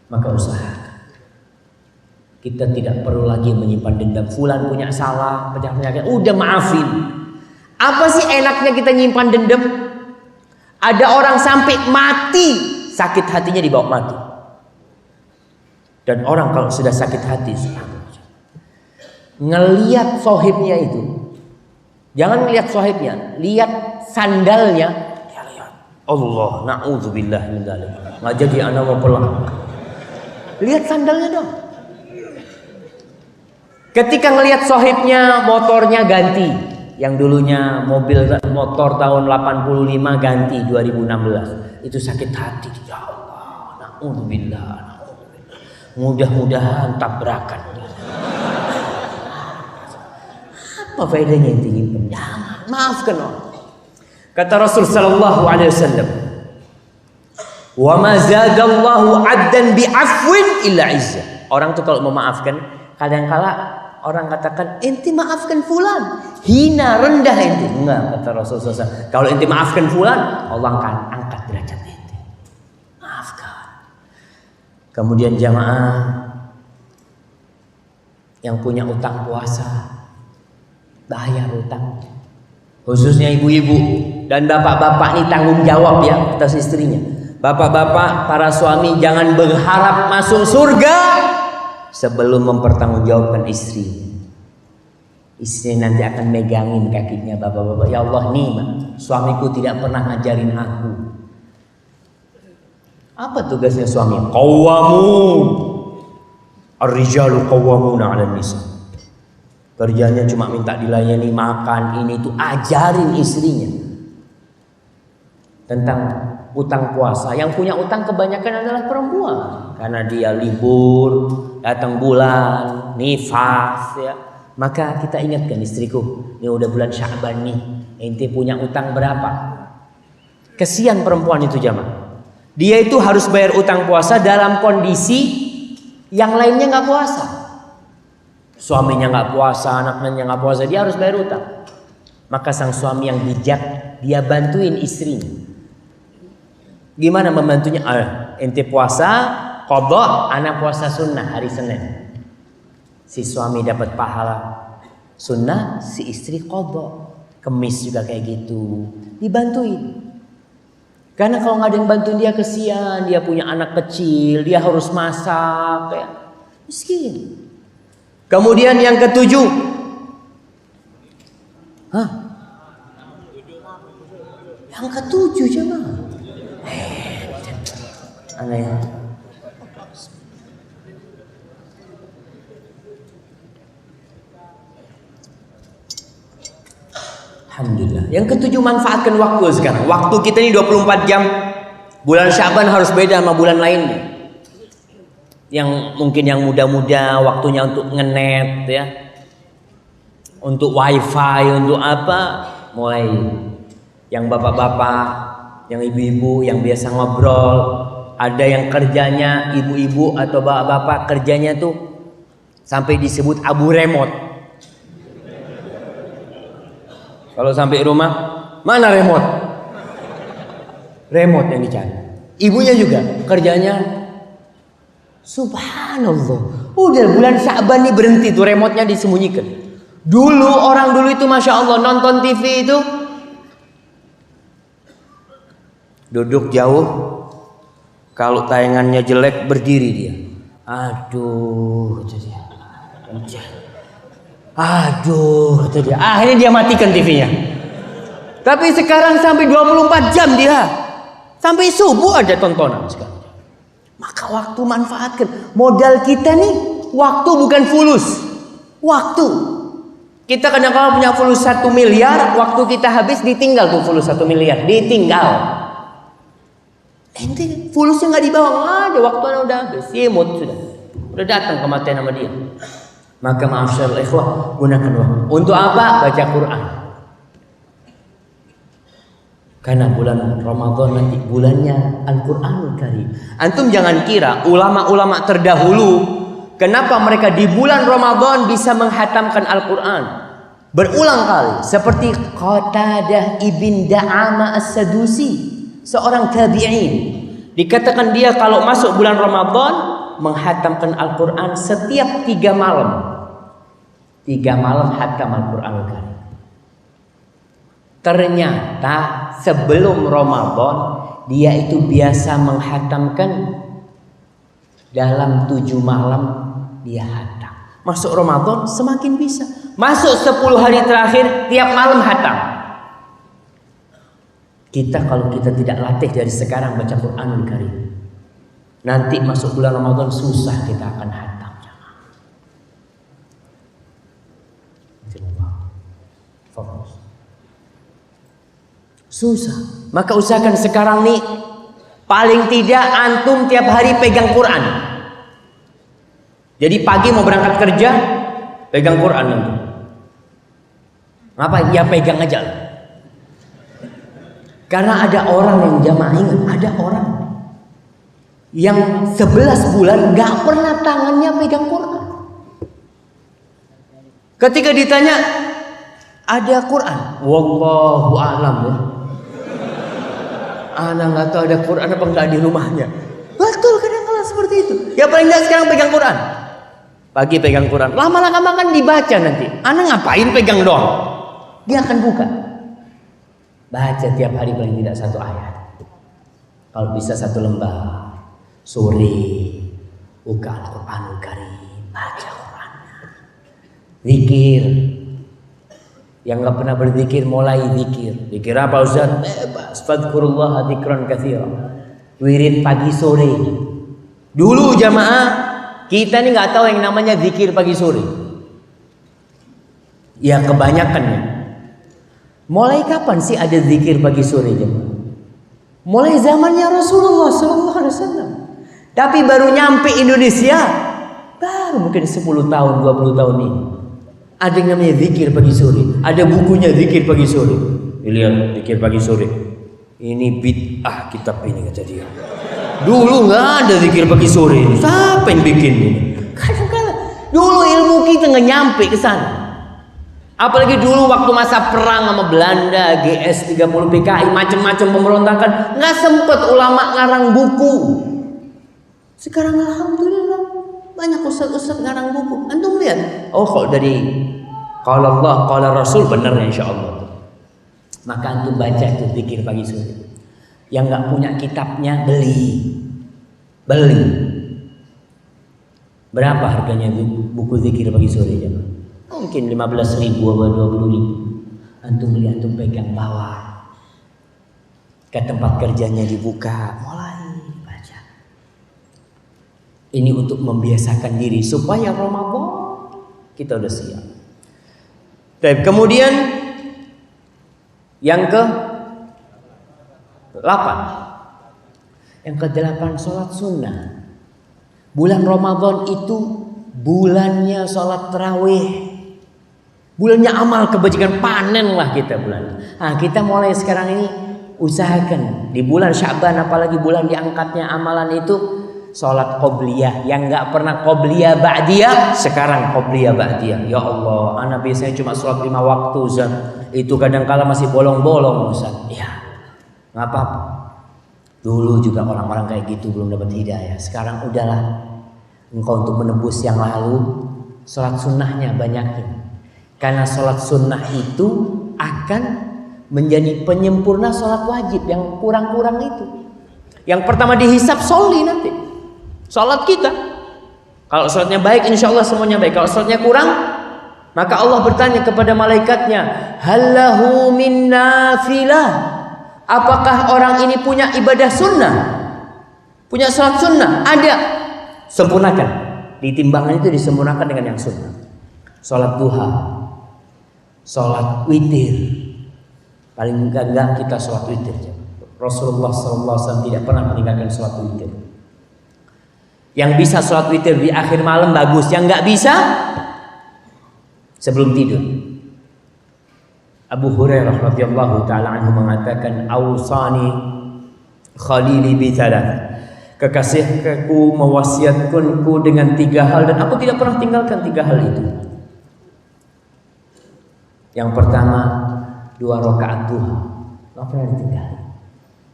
Maka usahakan kita tidak perlu lagi menyimpan dendam. Fulan punya salah, penyakit, udah maafin. Apa sih enaknya kita nyimpan dendam? Ada orang sampai mati sakit hatinya dibawa mati. Dan orang kalau sudah sakit hati, ngelihat sohibnya itu, jangan lihat sohibnya, lihat sandalnya. Ya, lihat. Allah, na'udzubillah min dzalik. Nggak jadi anak mau pulang. Lihat sandalnya dong. Ketika ngelihat sohibnya, motornya ganti, yang dulunya motor tahun 85 ganti 2016, itu sakit hati. Ya Allah, na'udzubillah. Mudah-mudahan tabrakan. Apa faedahnya inti nyimpen? Jangan, maafkan orang. Kata Rasul sallallahu alaihi wasallam, wa ma zadallahu 'addan bi'afwin illa 'izza. Orang tuh kalau memaafkan, kadang-kala orang katakan enti maafkan fulan, hina, rendah enti. Enggak, kata Rasul SAW, kalau enti maafkan fulan, Allah akan angkat derajat enti. Kemudian jamaah yang punya utang puasa, bayar utang. Khususnya ibu-ibu dan bapak-bapak ini tanggung jawab ya atas istrinya. Bapak-bapak, para suami jangan berharap masuk surga sebelum mempertanggungjawabkan istri. Istri nanti akan megangin kakinya bapak-bapak. Ya Allah nih, suamiku tidak pernah ngajarin aku. Apa tugasnya suami? Qawwamun. Ar-rijalu qawwamuna 'alan nisa. Kerjanya cuma minta dilayani makan ini itu. Ajarin istrinya tentang utang puasa. Yang punya utang kebanyakan adalah perempuan, karena dia libur, datang bulan, nifas ya. Maka kita ingatkan istriku, ini udah bulan Sya'ban nih, ente punya utang berapa? Kesian perempuan itu jamaah. Dia itu harus bayar utang puasa dalam kondisi yang lainnya nggak puasa. Suaminya nggak puasa, anaknya nggak puasa, dia harus bayar utang. Maka sang suami yang bijak, dia bantuin istrinya. Gimana membantunya? Ente puasa qadha, anak puasa sunnah hari Senin. Si suami dapat pahala sunnah, si istri qadha. Kemis juga kayak gitu, dibantuin. Karena kalau nggak ada yang bantuin dia kesian, dia punya anak kecil, dia harus masak, ya. Miskin. Kemudian yang ketujuh, yang ketujuh jemaah. Aneh. Alhamdulillah. Yang ketujuh, manfaatkan waktu sekarang. Waktu kita ini 24 jam. Bulan Sya'ban harus beda sama bulan lainnya. Yang mungkin yang muda-muda waktunya untuk ngenet ya. Untuk wifi, untuk apa? Mulai yang bapak-bapak, yang ibu-ibu yang biasa ngobrol. Ada yang kerjanya ibu-ibu atau bapak-bapak kerjanya tuh sampai disebut abu remote. Kalau sampai rumah, mana remote? Remote yang dicari. Ibunya juga kerjanya, subhanallah. Udah bulan Sya'ban nih berhenti tuh, remote-nya disembunyikan. Dulu orang dulu itu masya Allah nonton TV itu duduk jauh, kalau tayangannya jelek berdiri dia. Aduh, kata dia. Aduh, kata dia. Akhirnya dia matikan TV-nya. Tapi sekarang sampai 24 jam dia. Sampai subuh ada tontonan sekarang. Maka waktu manfaatkan. Modal kita nih waktu, bukan fulus. Waktu. Kita kadang-kadang punya fulus 1 miliar, waktu kita habis ditinggal tuh fulus 1 miliar. Ditinggal. Ente fulusnya nggak dibawa, nggak ada, waktunya udah habis. Imut sudah. Udah datang kematian sama dia. Maka ma'asyiral ikhwah, gunakan waktu. Untuk apa? Baca Quran. Karena bulan Ramadan nanti bulannya Al-Qur'anul Karim. Antum jangan kira ulama-ulama terdahulu kenapa mereka di bulan Ramadan bisa menghatamkan Al-Qur'an berulang kali, seperti Qatadah ibn Da'ama As-Sadusi, seorang tabi'in. Dikatakan dia kalau masuk bulan Ramadan menghatamkan Al-Qur'an setiap 3 malam. 3 malam hatam Al-Qur'anul Karim. Ternyata sebelum Ramadan dia itu biasa menghatamkan dalam 7 malam dia hatam. Masuk Ramadan semakin bisa. Masuk 10 hari terakhir tiap malam hatam. Kita kalau kita tidak latih dari sekarang baca Qur'anul Karim, nanti masuk bulan Ramadan susah kita akan hatam. Fokus. Susah. Maka usahakan sekarang nih, paling tidak antum tiap hari pegang Quran. Jadi pagi mau berangkat kerja, pegang Quran antum. Ngapa? Ya pegang aja. Karena ada orang yang jamaah, ingat, ada orang yang 11 bulan gak pernah tangannya pegang Quran. Ketika ditanya, ada Quran? Wallahu a'lam ya. Anak nggak tahu ada Quran apa enggak di rumahnya. Betul, kadang-kadang seperti itu. Ya paling nggak sekarang pegang Quran. Pagi pegang Quran, lama-lama kan dibaca nanti. Anak ngapain pegang doang? Dia akan buka. Baca tiap hari paling tidak 1 ayat. Kalau bisa 1 lembar. Sore buka Al-Qur'anul Karim, baca Qurannya. Zikir. Yang nggak pernah berzikir mulai zikir. Zikir apa Ustaz? Bebas. Fadhkurullaha dzikran katsira. Wirid pagi sore. Dulu jamaah kita nih nggak tahu yang namanya zikir pagi sore. Ya kebanyakannya. Mulai kapan sih ada zikir pagi sore jemaah? Mulai zamannya Rasulullah SAW. Tapi baru nyampe Indonesia baru mungkin 10 tahun 20 tahun ini. Ada yang namanya zikir pagi sore. Ada bukunya zikir pagi sore. Lihat zikir pagi sore. Ini bid'ah kitab ini kata dia. Dulu nggak ada zikir pagi sore ini. Siapa yang bikin ini? Kadang-kadang dulu ilmu kita nggak nyampe ke sana. Apalagi dulu waktu masa perang sama Belanda, GS 30 PKI, macam-macam pemberontakan, nggak sempet ulama ngarang buku. Sekarang alhamdulillah banyak ustaz-ustaz ngarang buku. Antum lihat, oh kalau dari qala Allah, qala Rasul benar ya insyaallah. Maka antum baca itu zikir pagi sore. Yang nggak punya kitabnya beli. Berapa harganya buku zikir pagi sore jemaah? Mungkin 15.000 atau 20.000. Antum beli, antum pegang bawa. Ke tempat kerjanya dibuka, mulai baca. Ini untuk membiasakan diri supaya Ramadan kita udah siap. Baik, kemudian yang ke-8. Yang ke-8 sholat sunnah. Bulan Ramadan itu bulannya sholat tarawih. Bulannya amal kebajikan, panen lah kita bulan. Nah, kita mulai sekarang ini usahakan di bulan Sya'ban, apalagi bulan diangkatnya amalan itu sholat qobliyah. Yang nggak pernah qobliyah ba'diyah, sekarang qobliyah ba'diyah. Ya Allah, anak biasanya cuma sholat 5 waktu Ustaz. Itu kadang-kala masih bolong-bolong Ustaz. Ya, nggak apa-apa. Dulu juga orang-orang kayak gitu belum dapat hidayah. Sekarang udahlah, engkau untuk menebus yang lalu, sholat sunnahnya banyakin. Karena sholat sunnah itu akan menjadi penyempurna sholat wajib yang kurang-kurang itu. Yang pertama dihisap soli nanti. Sholat kita. Kalau sholatnya baik insya Allah semuanya baik. Kalau sholatnya kurang, maka Allah bertanya kepada malaikatnya, Hallahu min nafilah. Apakah orang ini punya ibadah sunnah? Punya sholat sunnah? Ada. Sempurnakan. Di timbangan itu disempurnakan dengan yang sunnah. Sholat duha, sholat witir. Paling enggak kita sholat witir. Rasulullah SAW tidak pernah meninggalkan sholat witir. Yang bisa sholat witir di akhir malam bagus. Yang enggak bisa sebelum tidur. Abu Hurairah radhiyallahu taala anhu mengatakan, "Ausani khalili bi thalath." Kekasihku mewasiatkanku dengan 3 hal dan aku tidak pernah tinggalkan 3 hal itu. Yang pertama 2 rakaat duha, nggak pernah ditinggalkan.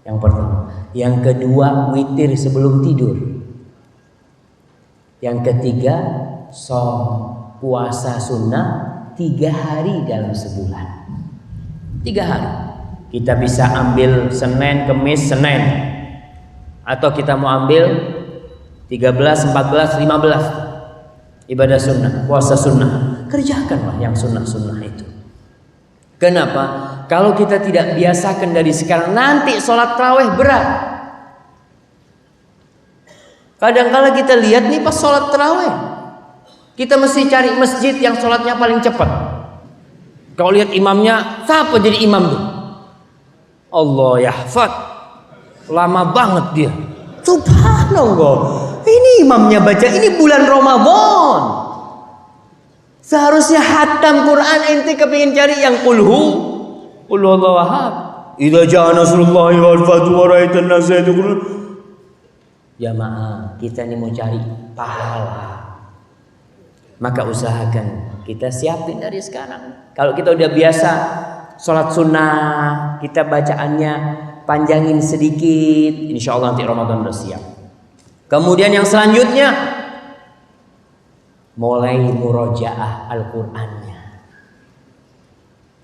Yang pertama. Yang kedua witir sebelum tidur. Yang ketiga puasa sunnah 3 hari dalam sebulan. 3 hari. Kita bisa ambil Senin, Kemis, Senin. Atau kita mau ambil 13, 14, 15. Ibadah sunnah, puasa sunnah. Kerjakanlah yang sunnah-sunnah itu. Kenapa? Kalau kita tidak biasakan dari sekarang, nanti sholat tarawih berat. Kadang-kala kita lihat nih pas sholat tarawih, kita mesti cari masjid yang sholatnya paling cepat. Kalau lihat imamnya, siapa jadi imam tuh? Allah yahfad, lama banget dia. Subhanallah, ini imamnya baca, ini bulan Ramadan. Seharusnya hatam Quran, ente kepingin cari yang kulhu Allahu ahad. Idza jaa nasrullahi wal fathu wa ra'aitan nasa yadkhulun. Jamaah, kita ini mau cari pahala. Maka usahakan kita siapin dari sekarang. Kalau kita udah biasa sholat sunnah, kita bacaannya panjangin sedikit, insya Allah nanti Ramadan udah siap. Kemudian yang selanjutnya, mulai murojaah Al-Qur'annya.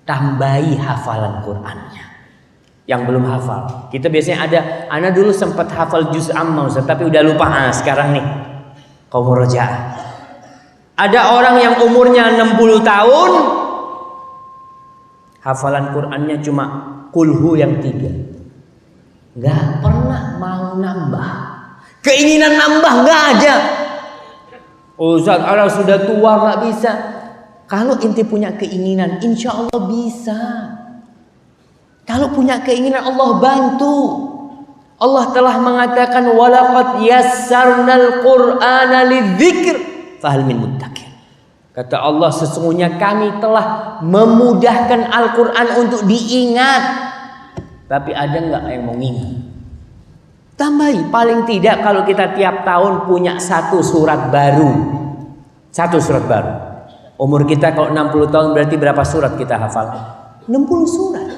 Tambahi hafalan Qur'annya. Yang belum hafal, kita biasanya ada, ana dulu sempat hafal juz amma Ustaz, tapi udah lupa. Sekarang nih kau murojaah. Ada orang yang umurnya 60 tahun Hafalan Qur'annya cuma kulhu yang 3. Nggak pernah mau nambah. Keinginan nambah nggak ada. Ustaz, kalau sudah tua nggak bisa. Kalau inti punya keinginan, insya Allah bisa. Kalau punya keinginan, Allah bantu. Allah telah mengatakan walaqad yassarnal Qur'ana lidzikr fahal min muddakir. Kata Allah, sesungguhnya kami telah memudahkan Al-Quran untuk diingat. Tapi ada nggak yang mau ingat? Tambahi, paling tidak kalau kita tiap tahun punya 1 surat baru. 1 surat baru. Umur kita kalau 60 tahun berarti berapa surat kita hafal? 60 surat.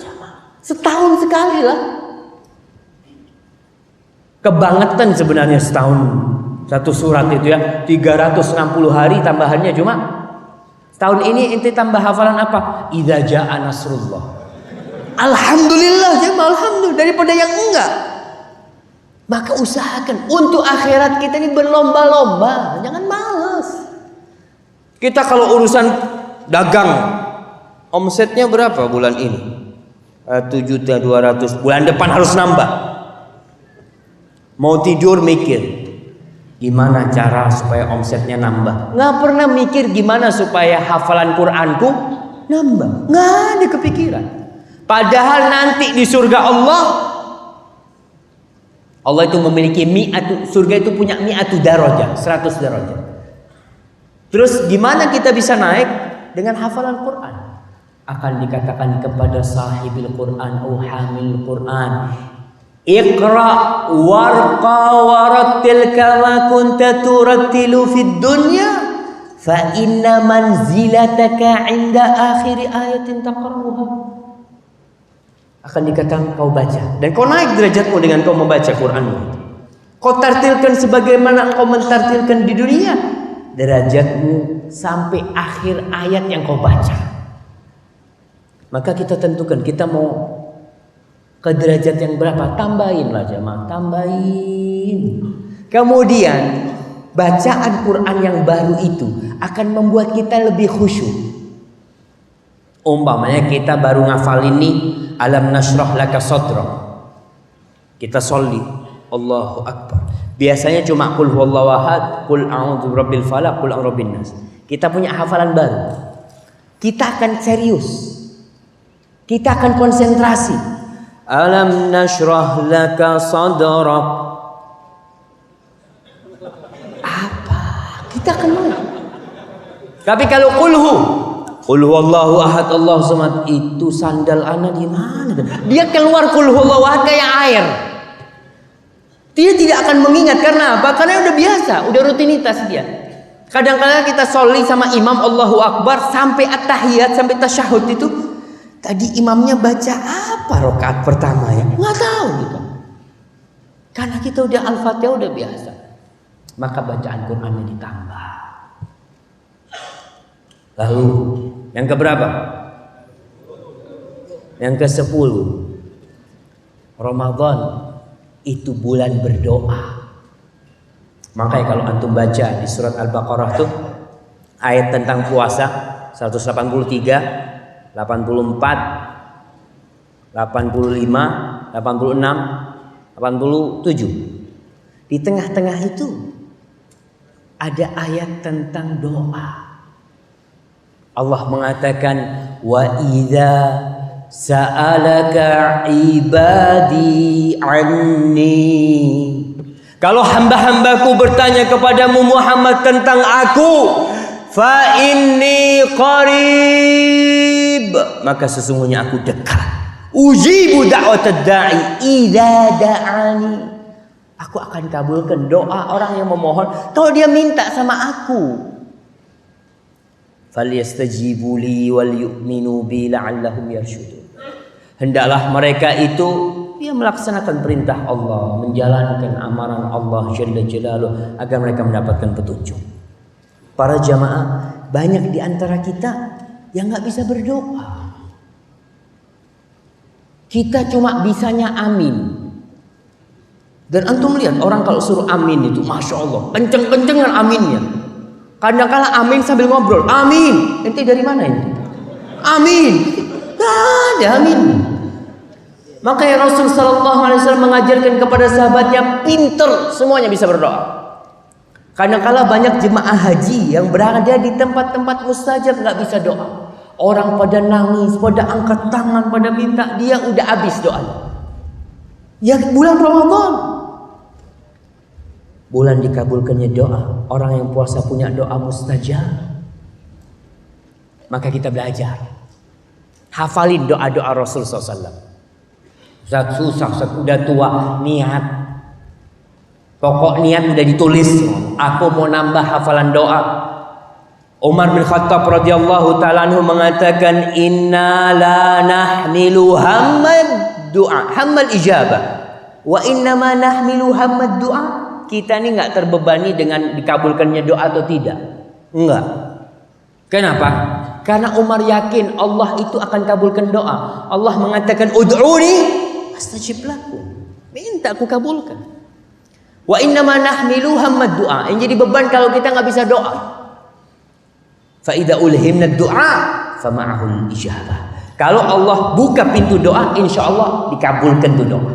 Setahun sekali lah. Kebangetan sebenarnya setahun 1 surat itu ya. 360 hari tambahannya cuma. Tahun ini inti tambah hafalan apa? Idza jaa nasrullah. Alhamdulillah jemaah, alhamdulillah daripada yang enggak. Maka usahakan untuk akhirat kita ini berlomba-lomba, jangan malas. Kita kalau urusan dagang, omsetnya berapa bulan ini? 7.200.000. Bulan depan harus nambah. Mau tidur mikir gimana cara supaya omsetnya nambah. Nggak pernah mikir gimana supaya hafalan Qur'anku nambah. Nggak ada kepikiran. Padahal nanti di surga Allah itu memiliki surga itu punya mi'atu darajah, 100 darajah. Terus gimana kita bisa naik? Dengan hafalan Qur'an. Akan dikatakan kepada sahibil Qur'an, hamil Qur'an, Iqra warqa warattil kama kunta turattilu fid dunya fa inna manzilataka 'inda akhir ayatin taqra'uha. Akan dikatakan kau baca dan kau naik derajatmu dengan kau membaca Qur'anmu. Kau tartilkan sebagaimana engkau mentartilkan di dunia, derajatmu sampai akhir ayat yang kau baca. Maka kita tentukan kita mau ke derajat yang berapa, tambahin lah jemaah, tambahin. Kemudian bacaan Quran yang baru itu akan membuat kita lebih khusyuk. Umpamanya kita baru ngafal ini alam nashrah laka sadrak, kita sholli Allahu akbar, biasanya cuma qul huwallahu ahad, qul a'udzu birabbil falaq, qul a'udzu birabbin nas. Kita punya hafalan baru, kita akan serius, kita akan konsentrasi. Alam nashrah laka sadrak. Apa? Kita kenal. Tapi kalau qul huwallahu ahad Allahu samad, itu sandal ana di mana? Dia keluar qul huwallahu ahad kayak air. Dia tidak akan mengingat karena apa? Karena udah biasa, udah rutinitas dia. Kadang-kadang kita sholli sama imam Allahu akbar sampai at-tahiyat, sampai tasyahud itu. Tadi imamnya baca apa rakaat pertama ya? Nggak tahu gitu. Karena kita udah Al-Fatihah udah biasa. Maka bacaan Qur'annya ditambah. Lalu yang keberapa? Yang ke-10. Ramadan itu bulan berdoa. Makanya kalau antum baca di surat Al-Baqarah tuh ayat tentang puasa 183, 84, 85, 86, 87. Di tengah-tengah itu ada ayat tentang doa. Allah mengatakan wa idza sa'alaka ibadi anni. Kalau hamba-hambaku bertanya kepadamu Muhammad tentang aku, fa inni qarib, maka sesungguhnya aku dekat. Ujibu da'watad da'i idza da'ani. Aku akan kabulkan doa orang yang memohon kalau dia minta sama aku. Falyastajibu li wal yu'minu bi la'allahum yarshudun. Hendaklah mereka itu dia melaksanakan perintah Allah, menjalankan amaran Allah Jalla Jalaluh agar mereka mendapatkan petunjuk. Para jamaah, banyak di antara kita yang nggak bisa berdoa. Kita cuma bisanya amin. Dan antum lihat orang kalau suruh amin itu, masya Allah, kenceng-kencengan aminnya. Kadang-kala amin sambil ngobrol, amin. Ente dari mana ini? Amin. Gak ada, amin. Makanya Rasul sallallahu alaihi wasallam mengajarkan kepada sahabatnya, pinter semuanya bisa berdoa. Karena kala banyak jemaah haji yang berada di tempat-tempat mustajab nggak bisa doa. Orang pada nangis, pada angkat tangan, pada minta, dia udah habis doanya. Ya bulan Ramadan, bulan dikabulkannya doa. Orang yang puasa punya doa mustajab. Maka kita belajar, hafalin doa-doa Rasul SAW. Ustaz susah, Ustaz udah tua, niat. Pokok niat udah ditulis. Aku mau nambah hafalan doa. Umar bin Khattab radhiyallahu taala anhu mengatakan, inna la nahmilu hammad du'a, hammal ijabah. Wa inna ma nahmilu hammad du'a. Kita ini enggak terbebani dengan dikabulkannya doa atau tidak. Enggak. Kenapa? Karena Umar yakin Allah itu akan kabulkan doa. Allah mengatakan, ud'uni astajib lakum. Minta aku kabulkan. Wa inna ma nahmilu hammad du'a. Yang jadi beban kalau kita nggak bisa doa. Fa idza ulhimna du'a fa ma'ahul ijabah. Kalau Allah buka pintu doa, insya Allah dikabulkan tuh doa.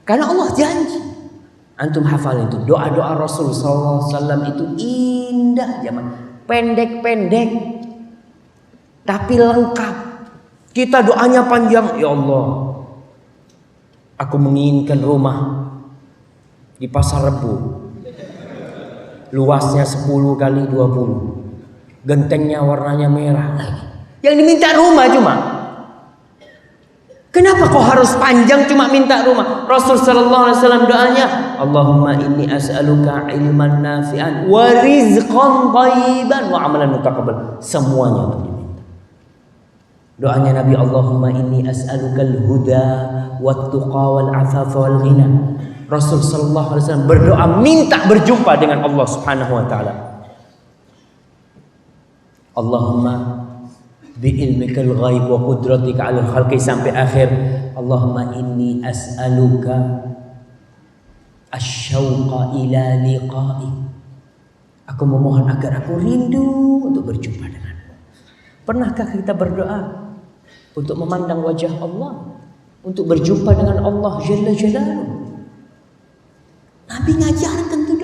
Karena Allah janji. Antum hafal itu doa-doa Rasul sallallahu alaihi wasallam itu indah zaman. Pendek-pendek tapi lengkap. Kita doanya panjang, ya Allah, aku menginginkan rumah di Pasar Rebo, luasnya 10 kali 20, gentengnya warnanya merah. Yang diminta rumah cuma. Kenapa kok harus panjang cuma minta rumah? Rasul sallallahu alaihi wasallam doanya, Allahumma inni as'aluka ilman nafi'an wa rizqan thayyiban wa amalan mutaqabbal. Semuanya untuk diminta. Doanya Nabi, Allahumma inni as'alukal huda wat tuqa wal afafa wal ghina. Rasul sallallahu alaihi wasallam berdoa minta berjumpa dengan Allah Subhanahu wa taala. Allahumma bi'ilmikal ghaib wa qudratika 'alal khalqi sampai akhir. Allahumma inni as'aluka asyauqa ila liqa'i. Aku memohon agar aku rindu untuk berjumpa denganmu. Pernahkah kita berdoa untuk memandang wajah Allah, untuk berjumpa dengan Allah Jalla Jalaluhu? Nabi ngajarkan tuh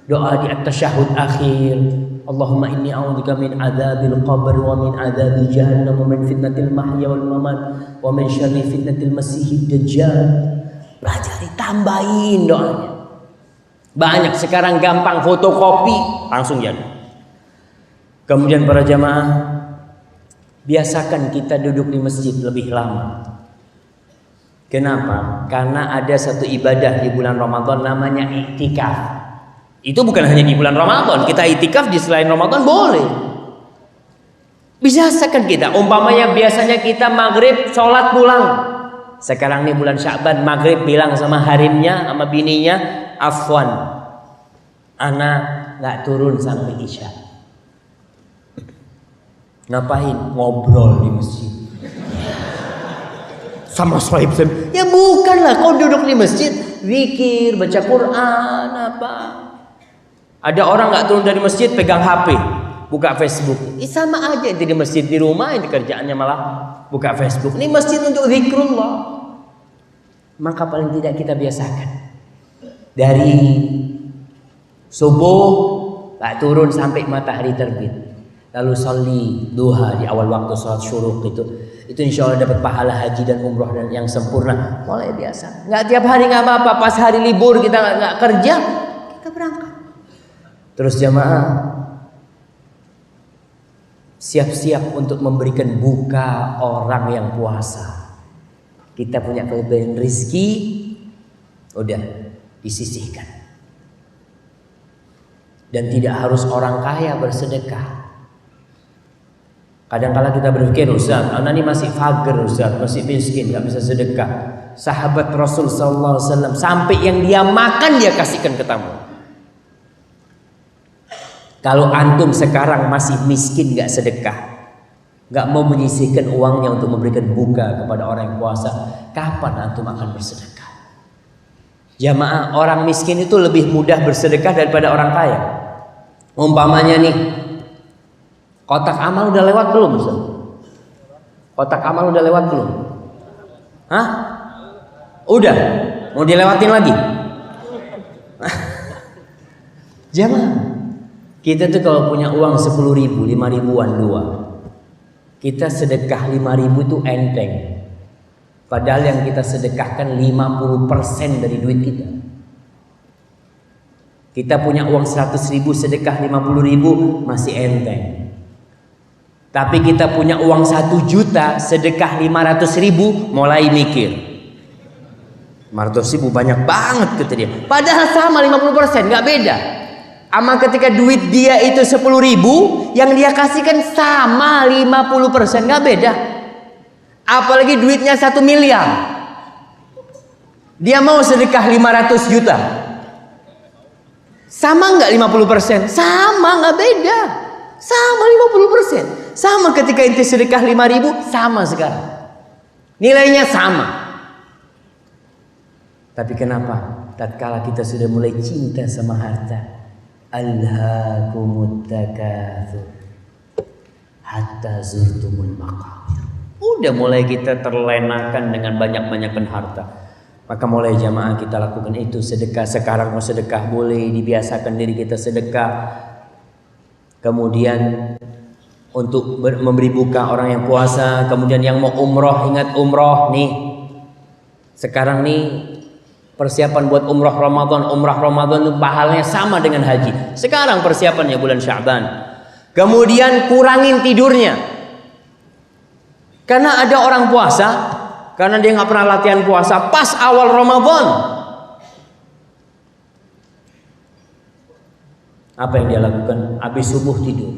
doa di at-tasyahud akhir. Allahumma inni a'udzubika min adzabil qabr wa min adzabil jahannam wa min fitnatil mahya wal mamat wa min syarri fitnatil masiihid dajjal. Pelajari, tambahin doanya. Banyak sekarang gampang fotokopi langsung jadi. Kemudian para jamaah, biasakan kita duduk di masjid lebih lama. Kenapa? Karena ada satu ibadah di bulan Ramadan namanya iktikaf. Itu bukan hanya di bulan Ramadan, kita itikaf di selain Ramadan boleh. Biasakan kita, umpamanya biasanya kita maghrib sholat pulang. Sekarang nih bulan Sya'ban, maghrib bilang sama harimnya, sama bininya, afwan, ana nggak turun sampai isya. Ngapain? Ngobrol di masjid sama sahib. Ya bukanlah, kau duduk di masjid, zikir, baca Quran, apa. Ada orang nggak turun dari masjid pegang HP, buka Facebook. Sama aja di masjid, di rumah ini kerjaannya malah buka Facebook. Ini masjid untuk zikrullah. Maka paling tidak kita biasakan dari subuh nggak turun sampai matahari terbit. Lalu sholli duha di awal waktu sholat syuruk itu insya Allah dapat pahala haji dan umroh dan yang sempurna. Mulai biasa. Nggak tiap hari nggak apa-apa. Pas hari libur kita nggak kerja, kita berangkat. Terus jamaah, siap-siap untuk memberikan buka orang yang puasa. Kita punya kelebihan rezeki, udah disisihkan. Dan tidak harus orang kaya bersedekah. Kadang-kala kita berpikir, Ustaz, anak ini masih fakir, Ustaz, masih miskin, nggak bisa sedekah. Sahabat Rasul sallallahu alaihi wasallam sampai yang dia makan dia kasihkan ke tamu. Kalau antum sekarang masih miskin gak sedekah, gak mau menyisihkan uangnya untuk memberikan buka kepada orang yang puasa, kapan antum akan bersedekah? Jamaah, orang miskin itu lebih mudah bersedekah daripada orang kaya. Umpamanya nih, kotak amal udah lewat belum? Kotak amal udah lewat belum? Hah? Udah? Mau dilewatin lagi? Jangan. Kita tuh kalau punya uang 10.000, 5.000-an dua, kita sedekah 5.000 itu enteng. Padahal yang kita sedekahkan 50% dari duit kita. Kita punya uang 100.000, sedekah 50.000 masih enteng. Tapi kita punya uang 1 juta, sedekah 500.000, mulai mikir. 500.000 banyak banget kata dia. Padahal sama 50%, nggak beda. Ama ketika duit dia itu 10.000, yang dia kasihkan sama 50%, nggak beda. Apalagi duitnya 1 miliar. Dia mau sedekah 500 juta. Sama nggak 50%? Sama, nggak beda. Sama 50%. Sama ketika inti sedekah 5.000, sama sekarang. Nilainya sama. Tapi kenapa? Tatkala kita sudah mulai cinta sama harta, alhaakumut takatsur hatta zurtumul maqabir. Udah mulai kita terlenakan dengan banyak-banyakan harta. Maka mulai jamaah kita lakukan itu. Sedekah sekarang, mau sedekah boleh, dibiasakan diri kita sedekah. Kemudian untuk memberi buka orang yang puasa. Kemudian yang mau umroh, ingat umroh nih. Sekarang nih persiapan buat umrah Ramadan itu pahalanya sama dengan haji. Sekarang persiapannya bulan Sya'ban. Kemudian kurangin tidurnya. Karena ada orang puasa, karena dia nggak pernah latihan puasa pas awal Ramadan. Apa yang dia lakukan? Habis subuh tidur.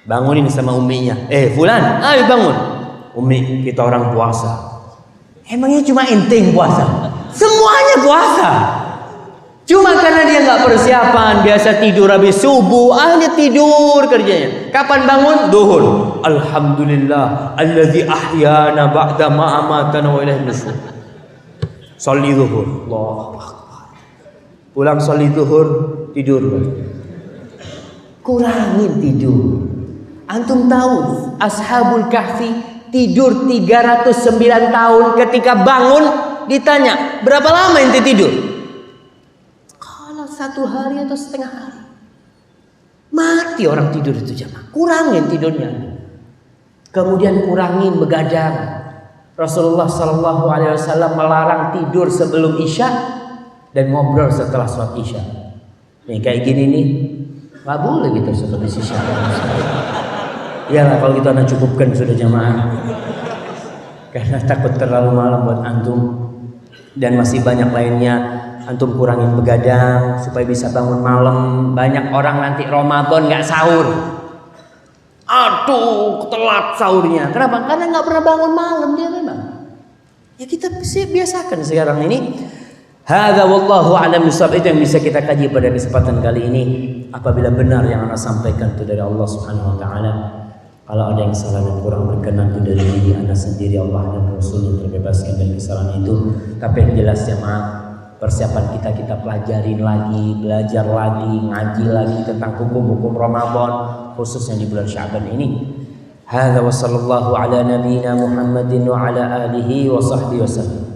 Bangunin sama uminya. Fulan, ayo bangun. Umi, kita orang puasa. Emangnya cuma ente yang puasa? Semuanya puasa. Cuma karena dia nggak persiapan, biasa tidur habis subuh, dia tidur kerjanya. Kapan bangun? Duhur. Alhamdulillah, alladzi ahyana ba'da ma amatana wa ilaihi nusyur. Sholli zuhur. Allahu akbar. Pulang sholli zuhur, tidur. Kurangin tidur. Antum tahu Ashabul Kahfi tidur 309 tahun, ketika bangun ditanya, berapa lama ente tidur? Kalau 1 hari atau setengah hari. Mati orang tidur itu jamaah. Kurangin tidurnya. Kemudian kurangin begadang. Rasulullah SAW melarang tidur sebelum Isya dan ngobrol setelah sholat Isya. Nih kayak gini nih, nggak boleh gitu sebelum Isya. Iyalah kalau kita udah cukupkan sudah jamaah. Karena takut terlalu malam buat antum. Dan masih banyak lainnya. Antum kurangin begadang supaya bisa bangun malam. Banyak orang nanti Ramadan gak sahur. Aduh, telat sahurnya. Kenapa? Karena gak pernah bangun malam dia memang. Ya kita biasakan sekarang ini. Hadza wallahu a'lam bishawab. Itu yang bisa kita kaji pada kesempatan kali ini. Apabila benar yang Anda sampaikan itu dari Allah Subhanahu wa taala. Kalau ada yang salah dan kurang berkenan itu dari diri Anda sendiri, Allah dan Rasul yang terbebaskan dari kesalahan itu. Tapi yang jelas jemaah, persiapan kita pelajarin lagi, belajar lagi, ngaji lagi tentang hukum-hukum Ramadan khususnya di bulan Sya'ban ini. Hadza wa sallallahu ala nabiyyina Muhammadin wa ala alihi wa sahbihi wasallam.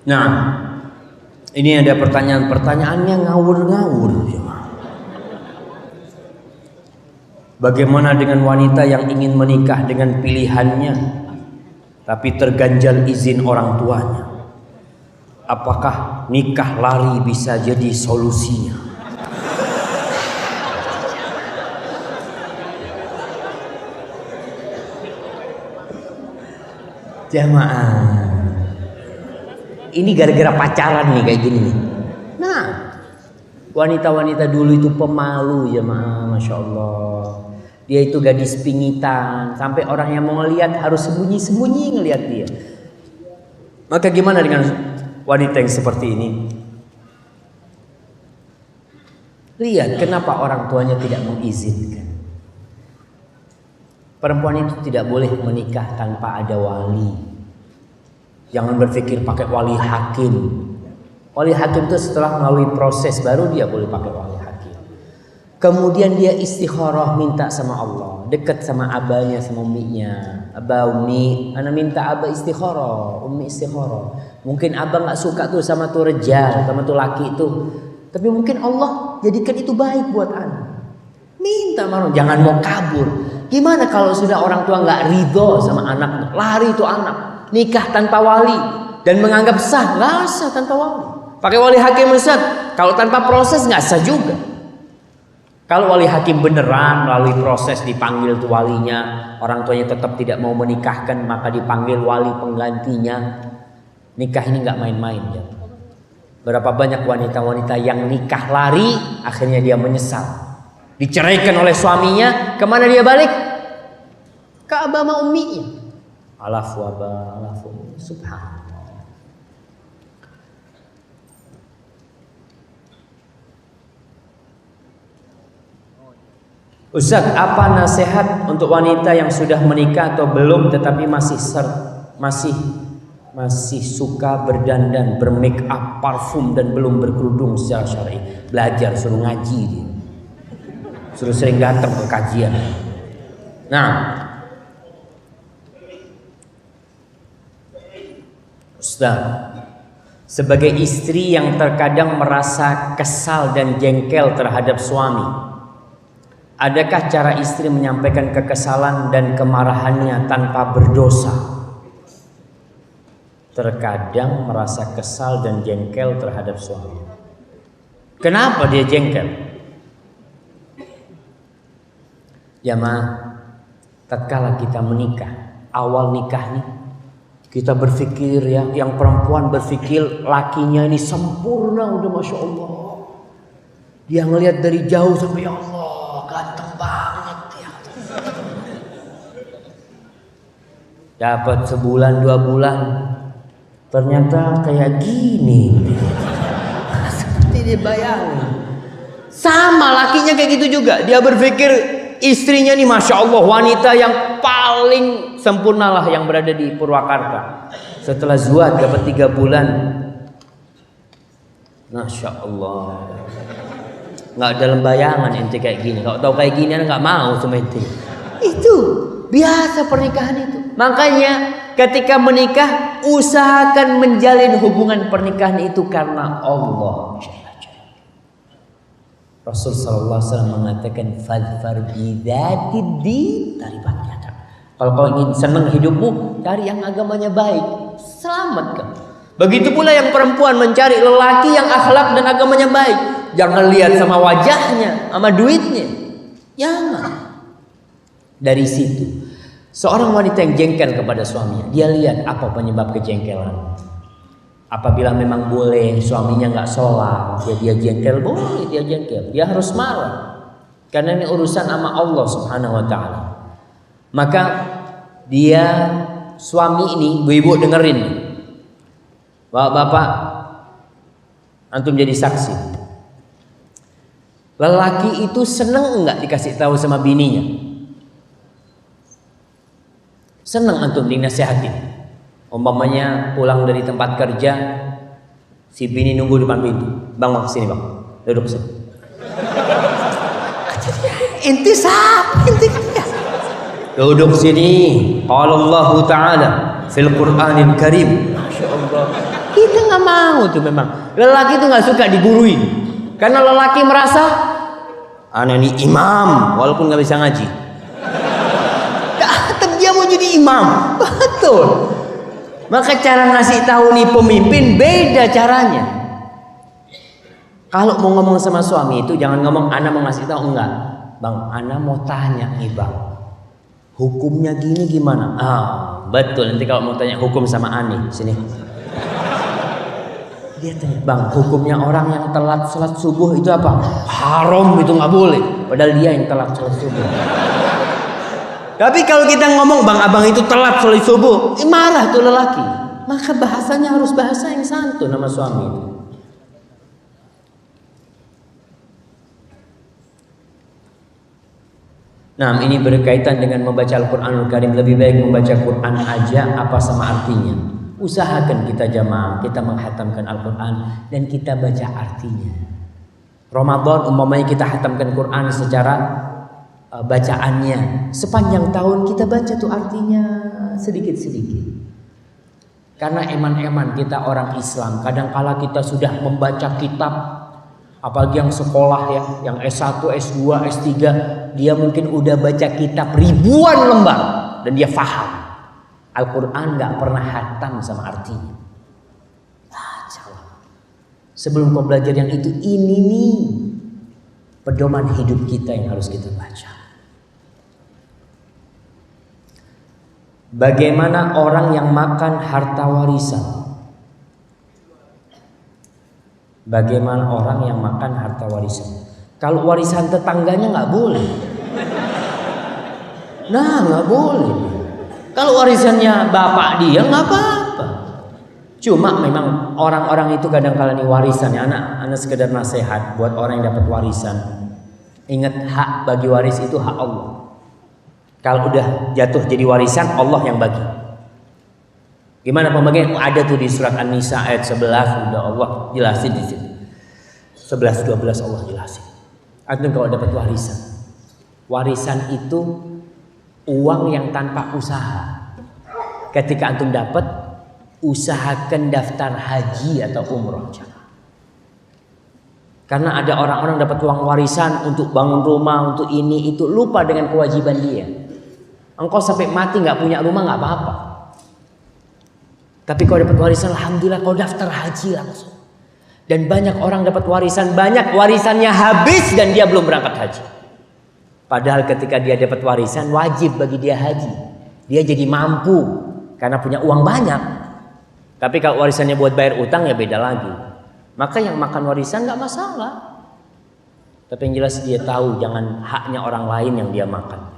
Nah, ini ada pertanyaannya ngawur-ngawur. Bagaimana dengan wanita yang ingin menikah dengan pilihannya, tapi terganjal izin orang tuanya? Apakah nikah lari bisa jadi solusinya? Jamaah. Ini gara-gara pacaran nih kayak gini nih. Nah, wanita-wanita dulu itu pemalu ya Masya Allah. Dia itu gadis pingitan, sampai orang yang mau ngelihat harus sembunyi-sembunyi ngelihat dia. Maka gimana dengan wanita yang seperti ini? Lihat kenapa orang tuanya tidak mengizinkan. Perempuan itu tidak boleh menikah tanpa ada wali. Jangan berpikir pakai wali hakim. Wali hakim itu setelah melalui proses baru dia boleh pakai wali hakim. Kemudian dia istikharah, minta sama Allah, dekat sama abahnya sama umminya. Abah, ummi, ana minta abah istikharah, ummi istikharah. Mungkin abah nggak suka tuh sama tuh rejal, sama tuh laki itu, tapi mungkin Allah jadikan itu baik buat anak. Minta marah, jangan mau kabur. Gimana kalau sudah orang tua nggak ridho sama anak, lari itu anak, nikah tanpa wali dan menganggap sah, nggak sah tanpa wali. Pakai wali hakim Ustaz, kalau tanpa proses nggak sah juga. Kalau wali hakim beneran melalui proses dipanggil tuh walinya, orang tuanya tetap tidak mau menikahkan, maka dipanggil wali penggantinya. Nikah ini nggak main-main ya. Berapa banyak wanita-wanita yang nikah lari, akhirnya dia menyesal. Diceraikan oleh suaminya, kemana dia balik? Ke abah sama umminya. Alafu abah, alafu subhanallah. Ustaz, apa nasihat untuk wanita yang sudah menikah atau belum tetapi masih suka berdandan, bermake up, parfum dan belum berkerudung secara syar'i? Belajar, suruh ngaji dia. Suruh sering datang ke kajian. Nah, Ustaz, sebagai istri yang terkadang merasa kesal dan jengkel terhadap suami, adakah cara istri menyampaikan kekesalan dan kemarahannya tanpa berdosa? Terkadang merasa kesal dan jengkel terhadap suami. Kenapa dia jengkel? Ya tatkala kita menikah, awal nikah nih, kita berpikir ya, yang perempuan berpikir lakinya ini sempurna, udah Masya Allah. Dia ngelihat dari jauh sampai ya Allah, ganteng banget ya. Dapat sebulan 2 bulan, ternyata kayak gini. Seperti dibayangin. Sama lakinya kayak gitu juga. Dia berpikir istrinya nih Masya Allah, wanita yang paling sempurna lah yang berada di Purwakarta. Setelah zuat dapat 3 bulan, Masya Allah, nggak dalam bayangan ente kayak gini. Kalau tahu kayak gini nggak mau sama ente. Itu biasa pernikahan itu. Makanya ketika menikah, usahakan menjalin hubungan pernikahan itu karena Allah. Rasul sallallahu alaihi wasallam mengatakan fadfar bidzatid din taribat yadak. Kalau kau ingin senang hidupmu, cari yang agamanya baik, selamatkan. Begitu pula yang perempuan mencari lelaki yang akhlak dan agamanya baik. Jangan lihat sama wajahnya, sama duitnya. Jangan. Dari situ, seorang wanita yang jengkel kepada suaminya, dia lihat apa penyebab kejengkelan. Apabila memang boleh suaminya nggak sholat, ya dia jengkel, boleh dia jengkel. Dia harus marah, karena ini urusan sama Allah Subhanahu Wa Taala. Maka dia suami ini, ibu-ibu dengerin, bapak-bapak, antum jadi saksi. Lelaki itu seneng nggak dikasih tahu sama bininya? Seneng antum dinasihatin. Umpamanya pulang dari tempat kerja, si bini nunggu depan pintu. Bang, sini bang, duduk sini. Inti siapa? Inti duduk sini. Qala Allah Ta'ala fil Qur'anil Karim. Masya Allah. Kita nggak mau tuh memang. Lelaki itu nggak suka diguruin. Karena lelaki merasa ana ini imam walaupun nggak bisa ngaji. Tetap dia mau jadi imam. Betul. Maka cara ngasih tahu nih pemimpin beda caranya. Kalau mau ngomong sama suami itu jangan ngomong ana mau ngasih tahu, enggak. Bang, ana mau tanya nih bang, hukumnya gini gimana? Betul, nanti kalau mau tanya hukum sama Ani, sini. Dia tanya, bang, hukumnya orang yang telat sholat subuh itu apa? Haram, itu nggak boleh. Padahal dia yang telat sholat subuh. Tapi kalau kita ngomong bang abang itu telat sholat subuh, marah tuh lelaki. Maka bahasanya harus bahasa yang santun sama suami itu. Nah, ini berkaitan dengan membaca Al-Quranul Karim. Lebih baik membaca Quran aja apa sama artinya. Usahakan kita jamaah, kita menghatamkan Al-Quran dan kita baca artinya. Ramadan umpamanya kita hatamkan Quran secara bacaannya. Sepanjang tahun kita baca tuh artinya sedikit-sedikit. Karena eman-eman kita orang Islam, kadangkala kita sudah membaca kitab, apalagi yang sekolah ya, yang S1, S2, S3, dia mungkin udah baca kitab ribuan lembar dan dia faham. Al-Quran gak pernah hatam sama artinya. Bacalah. Sebelum kau belajar yang itu, ini nih pedoman hidup kita yang harus kita baca. Bagaimana orang yang makan harta warisan? Bagaimana orang yang makan harta warisan? Kalau warisan tetangganya nggak boleh. Nah, nggak boleh. Kalau warisannya bapak dia nggak apa-apa. Cuma memang orang-orang itu kadang-kala nih warisannya, anak sekedar nasihat buat orang yang dapat warisan. Ingat, hak bagi waris itu hak Allah. Kalau udah jatuh jadi warisan, Allah yang bagi. Gimana pembagian? Ada tuh di surat An-Nisa ayat 11, udah Allah jelasin di situ. 11 12 Allah jelasin. Antum kalau dapat warisan. Warisan itu uang yang tanpa usaha. Ketika antum dapat, usahakan daftar haji atau umroh. Karena ada orang-orang dapat uang warisan untuk bangun rumah, untuk ini itu, lupa dengan kewajiban dia. Engkau sampai mati nggak punya rumah nggak apa-apa. Tapi kalau dapat warisan, alhamdulillah kau daftar haji langsung. Dan banyak orang dapat warisan, banyak warisannya habis dan dia belum berangkat haji. Padahal ketika dia dapat warisan, wajib bagi dia haji. Dia jadi mampu karena punya uang banyak. Tapi kalau warisannya buat bayar utang ya beda lagi. Maka yang makan warisan nggak masalah. Tapi yang jelas dia tahu jangan haknya orang lain yang dia makan.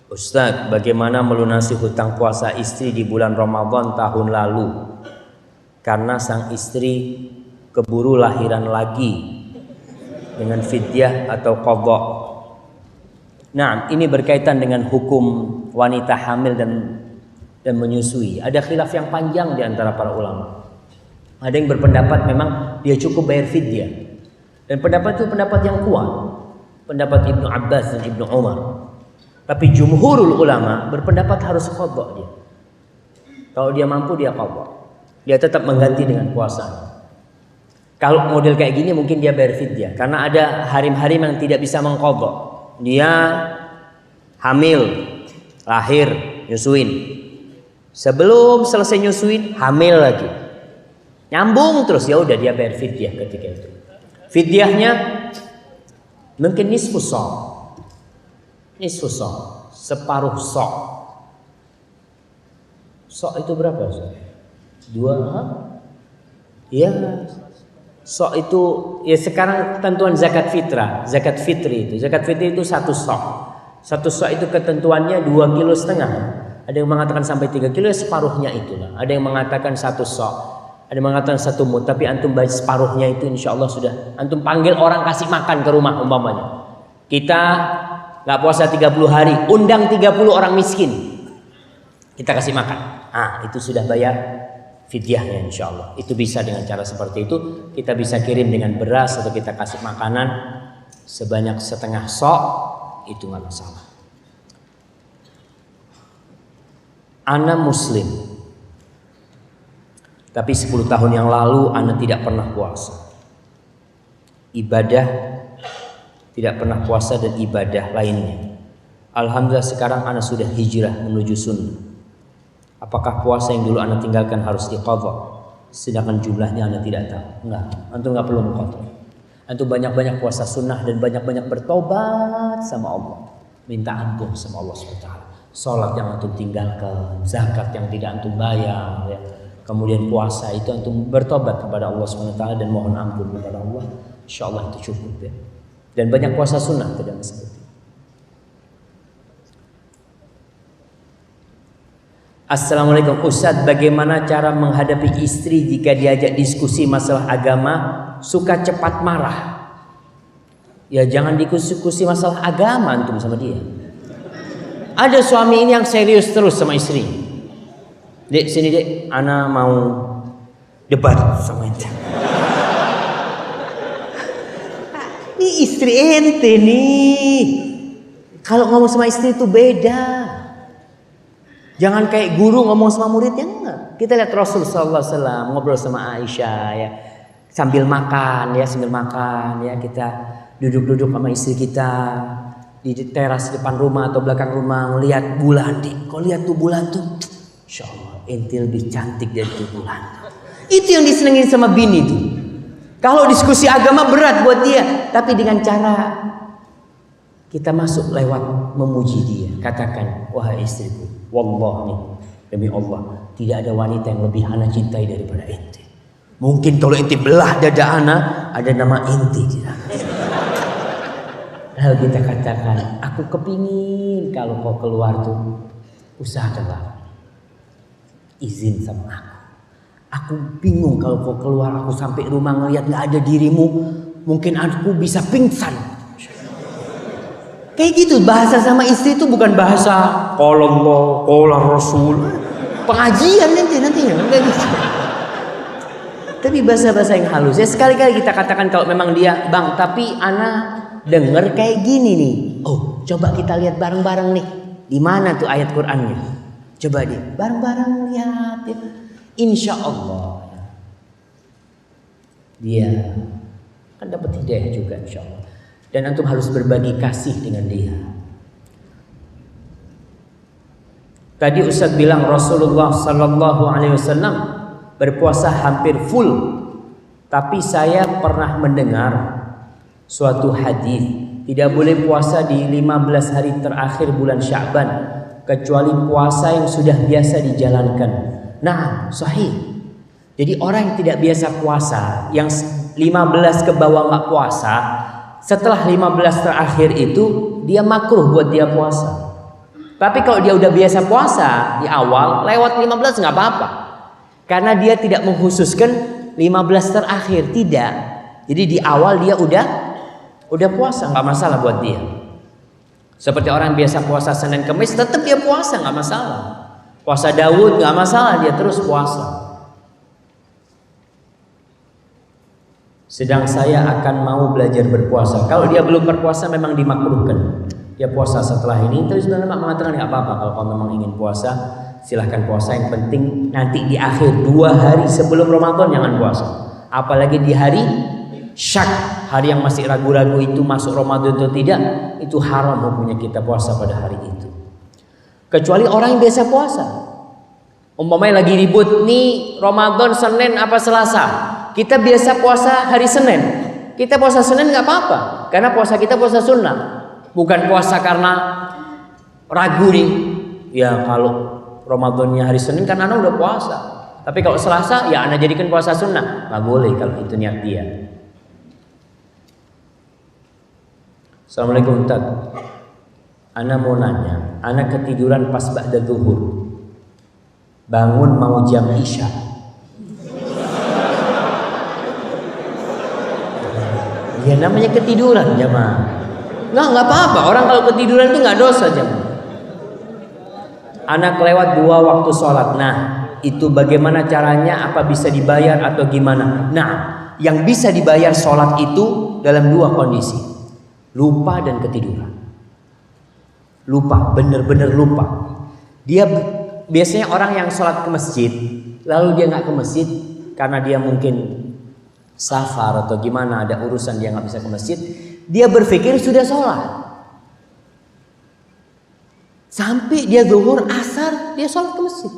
Ustaz, bagaimana melunasi hutang puasa istri di bulan Ramadan tahun lalu? Karena sang istri keburu lahiran lagi dengan fidyah atau qadha. Nah, ini berkaitan dengan hukum wanita hamil dan menyusui. Ada khilaf yang panjang di antara para ulama. Ada yang berpendapat memang dia cukup bayar fidyah. Dan pendapat itu pendapat yang kuat. Pendapat Ibnu Abbas dan Ibnu Umar. Tapi jumhurul ulama berpendapat harus qadha dia. Kalau dia mampu dia qadha. Dia tetap mengganti dengan puasa. Kalau model kayak gini mungkin dia bayar fidyah. Karena ada harim-harim yang tidak bisa mengqadha. Dia hamil, lahir, nyusuin. Sebelum selesai nyusuin, hamil lagi. Nyambung terus, ya udah dia bayar fidyah ketika itu. Fidyahnya mungkin nisfu sa'. Nisfu sa', separuh sa'. Sa' itu berapa? 2? Ya. Sa' itu ya sekarang ketentuan zakat fitrah, zakat fitri itu. Zakat fitri itu 1 sa'. 1 sa' itu ketentuannya 2,5 kilo. Ada yang mengatakan sampai 3 kilo, ya separuhnya itulah. Ada yang mengatakan 1 sa'. Ada yang mengatakan 1 mud. Tapi antum baca separuhnya itu insya Allah sudah. Antum panggil orang kasih makan ke rumah umpamanya. Kita nggak puasa 30 hari, undang 30 orang miskin. Kita kasih makan. Itu sudah bayar fidyahnya insya Allah. Itu bisa dengan cara seperti itu. Kita bisa kirim dengan beras atau kita kasih makanan sebanyak setengah sa'. Itu nggak masalah. Ana muslim. Tapi 10 tahun yang lalu ana tidak pernah puasa. Ibadah tidak pernah puasa dan ibadah lainnya. Alhamdulillah sekarang ana sudah hijrah menuju sunnah. Apakah puasa yang dulu ana tinggalkan harus diqadha? Sedangkan jumlahnya ana tidak tahu. Enggak, antum enggak perlu mengqadha. Antum banyak-banyak puasa sunnah dan banyak-banyak bertobat sama Allah. Minta ampun sama Allah SWT. Salat yang antum tinggalkan, zakat yang tidak antum bayar, ya. Kemudian puasa itu antum bertobat kepada Allah SWT dan mohon ampun kepada Allah. Insyaallah itu cukup ya. Dan banyak puasa sunnah tidak seperti itu. Assalamualaikum Ustadz, bagaimana cara menghadapi istri jika diajak diskusi masalah agama suka cepat marah? Ya jangan diskusi masalah agama antum sama dia. Ada suami ini yang serius terus sama istri. Dek sini dek, ana mau debat sama ente. Ini istri ente nih. Kalau ngomong sama istri itu beda. Jangan kayak guru ngomong sama muridnya, enggak. Kita lihat Rasul sallallahu alaihi wasallam ngobrol sama Aisyah ya. Sambil makan ya, kita duduk-duduk sama istri kita di teras depan rumah atau belakang rumah ngelihat bulan. Kau lihat tuh bulan tuh. Insyaallah ente lebih cantik dari tuh bulan. Itu yang disenengin sama bini tuh. Kalau diskusi agama berat buat dia, tapi dengan cara kita masuk lewat memuji dia. Katakan, wahai istriku, wallahi demi Allah, tidak ada wanita yang lebih ana cintai daripada ente. Mungkin kalau ente belah dada ana, ada nama ente di dalam. Lalu kita katakan, aku kepingin kalau kau keluar tuh, usahakanlah izin sama aku. Aku bingung kalau kau keluar, aku sampai rumah ngeliat gak ada dirimu, mungkin aku bisa pingsan. Kayak gitu, bahasa sama istri itu bukan bahasa qala Allah, qala Rasul. Pengajian nantinya, enggak gitu. Tapi bahasa-bahasa yang halus. Ya sekali-kali kita katakan kalau memang dia, bang, tapi ana denger kayak gini nih. Oh, coba kita lihat bareng-bareng nih. Di mana tuh ayat Qur'annya? Coba deh, bareng-bareng lihat ya. Insya Allah dia akan dapat hidayah juga insya Allah. Dan antum harus berbagi kasih dengan dia. Tadi Ustaz bilang Rasulullah Sallallahu Alaihi Wasallam berpuasa hampir full. Tapi saya pernah mendengar suatu hadis tidak boleh puasa di 15 hari terakhir bulan Sya'ban kecuali puasa yang sudah biasa dijalankan. Nah, sahih. Jadi orang yang tidak biasa puasa, yang 15 ke bawah nggak puasa, setelah 15 terakhir itu dia makruh buat dia puasa. Tapi kalau dia udah biasa puasa di awal, lewat 15 nggak apa-apa. Karena dia tidak mengkhususkan 15 terakhir, tidak. Jadi di awal dia udah puasa, nggak masalah buat dia. Seperti orang biasa puasa Senin Kemis, tetap dia puasa, nggak masalah. Puasa Daud nggak masalah, dia terus puasa. Sedang saya akan mau belajar berpuasa. Kalau dia belum berpuasa memang dimakruhkan. Dia puasa setelah ini. Tapi sebenarnya mengatakan nggak apa-apa kalau kamu memang ingin puasa, silahkan puasa. Yang penting nanti di akhir 2 hari sebelum Ramadan jangan puasa. Apalagi di hari syak, hari yang masih ragu-ragu itu masuk Ramadan atau tidak, itu haram hukumnya kita puasa pada hari itu. Kecuali orang yang biasa puasa. Umpamanya lagi ribut nih Ramadan Senin apa Selasa, kita biasa puasa hari Senin, kita puasa Senin nggak apa-apa, karena puasa kita puasa sunnah, bukan puasa karena ragu nih. Ya kalau Ramadannya hari Senin kan anak udah puasa, tapi kalau Selasa ya anak jadikan puasa sunnah, nggak boleh kalau itu niat dia. Assalamualaikum Ustaz. Ana mau nanya, ana ketiduran pas ba'da zuhur, bangun mau jam isya. Ya namanya ketiduran jemaah. Nggak apa-apa. Orang kalau ketiduran itu nggak dosa jemaah. Anak lewat 2 waktu sholat. Nah itu bagaimana caranya? Apa bisa dibayar atau gimana? Nah yang bisa dibayar sholat itu dalam 2 kondisi. Lupa dan ketiduran. Lupa, bener-bener lupa. Dia biasanya orang yang sholat ke masjid, lalu dia nggak ke masjid karena dia mungkin safar atau gimana, ada urusan dia nggak bisa ke masjid. Dia berpikir sudah sholat. Sampai dia zuhur, asar, dia sholat ke masjid.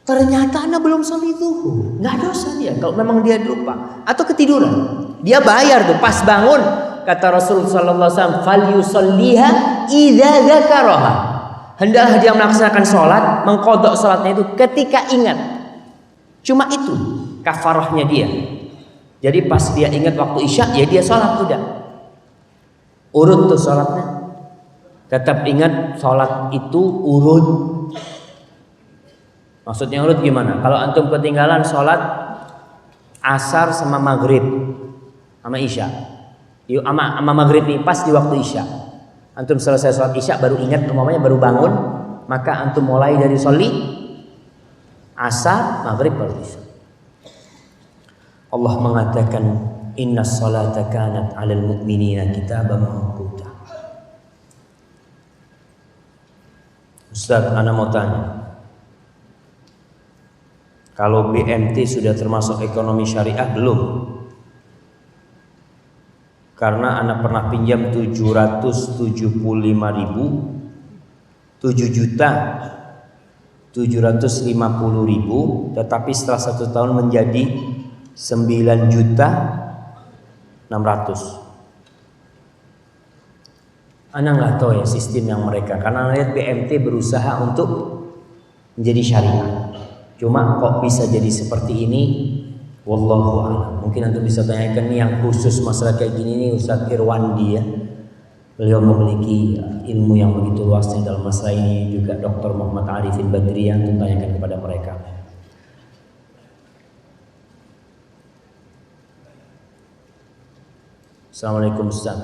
Ternyata anak belum sholat zuhur. Nggak dosa dia kalau memang dia lupa atau ketiduran. Dia bayar tuh pas bangun. Kata Rasulullah SAW, falyusalliha idza dzakaraha. Hendaklah dia melaksanakan sholat, mengqadha sholatnya itu ketika ingat. Cuma itu kafarahnya dia. Jadi pas dia ingat waktu isya, ya dia sholat udah. Urut tuh sholatnya. Tetap ingat sholat itu urut. Maksudnya urut gimana? Kalau antum ketinggalan sholat asar sama maghrib sama isya, sama maghrib nih pas di waktu isya, antum selesai sholat isya baru ingat umpamanya baru bangun, maka antum mulai dari sholi asar maghrib baru isya. Allah mengatakan innas salata kanat 'alal mu'minina kitaban mawquta. Ustaz, ana mau tanya. Kalau BMT sudah termasuk ekonomi syariah belum? Karena ana pernah pinjam 775.000, 7.750.000, tetapi setelah 1 tahun menjadi 9.600.000. Ana nggak tahu ya sistem yang mereka, karena lihat BMT berusaha untuk menjadi syariah. Cuma kok bisa jadi seperti ini? Wallahu a'lam. Mungkin antum bisa tanyakan nih yang khusus masalah kayak gini nih Ustaz Irwandi ya. Beliau memiliki ilmu yang begitu luasnya dalam masalah ini, juga Dr. Muhammad Arifin Badri yang tanyakan kepada mereka. Assalamualaikum Ustaz.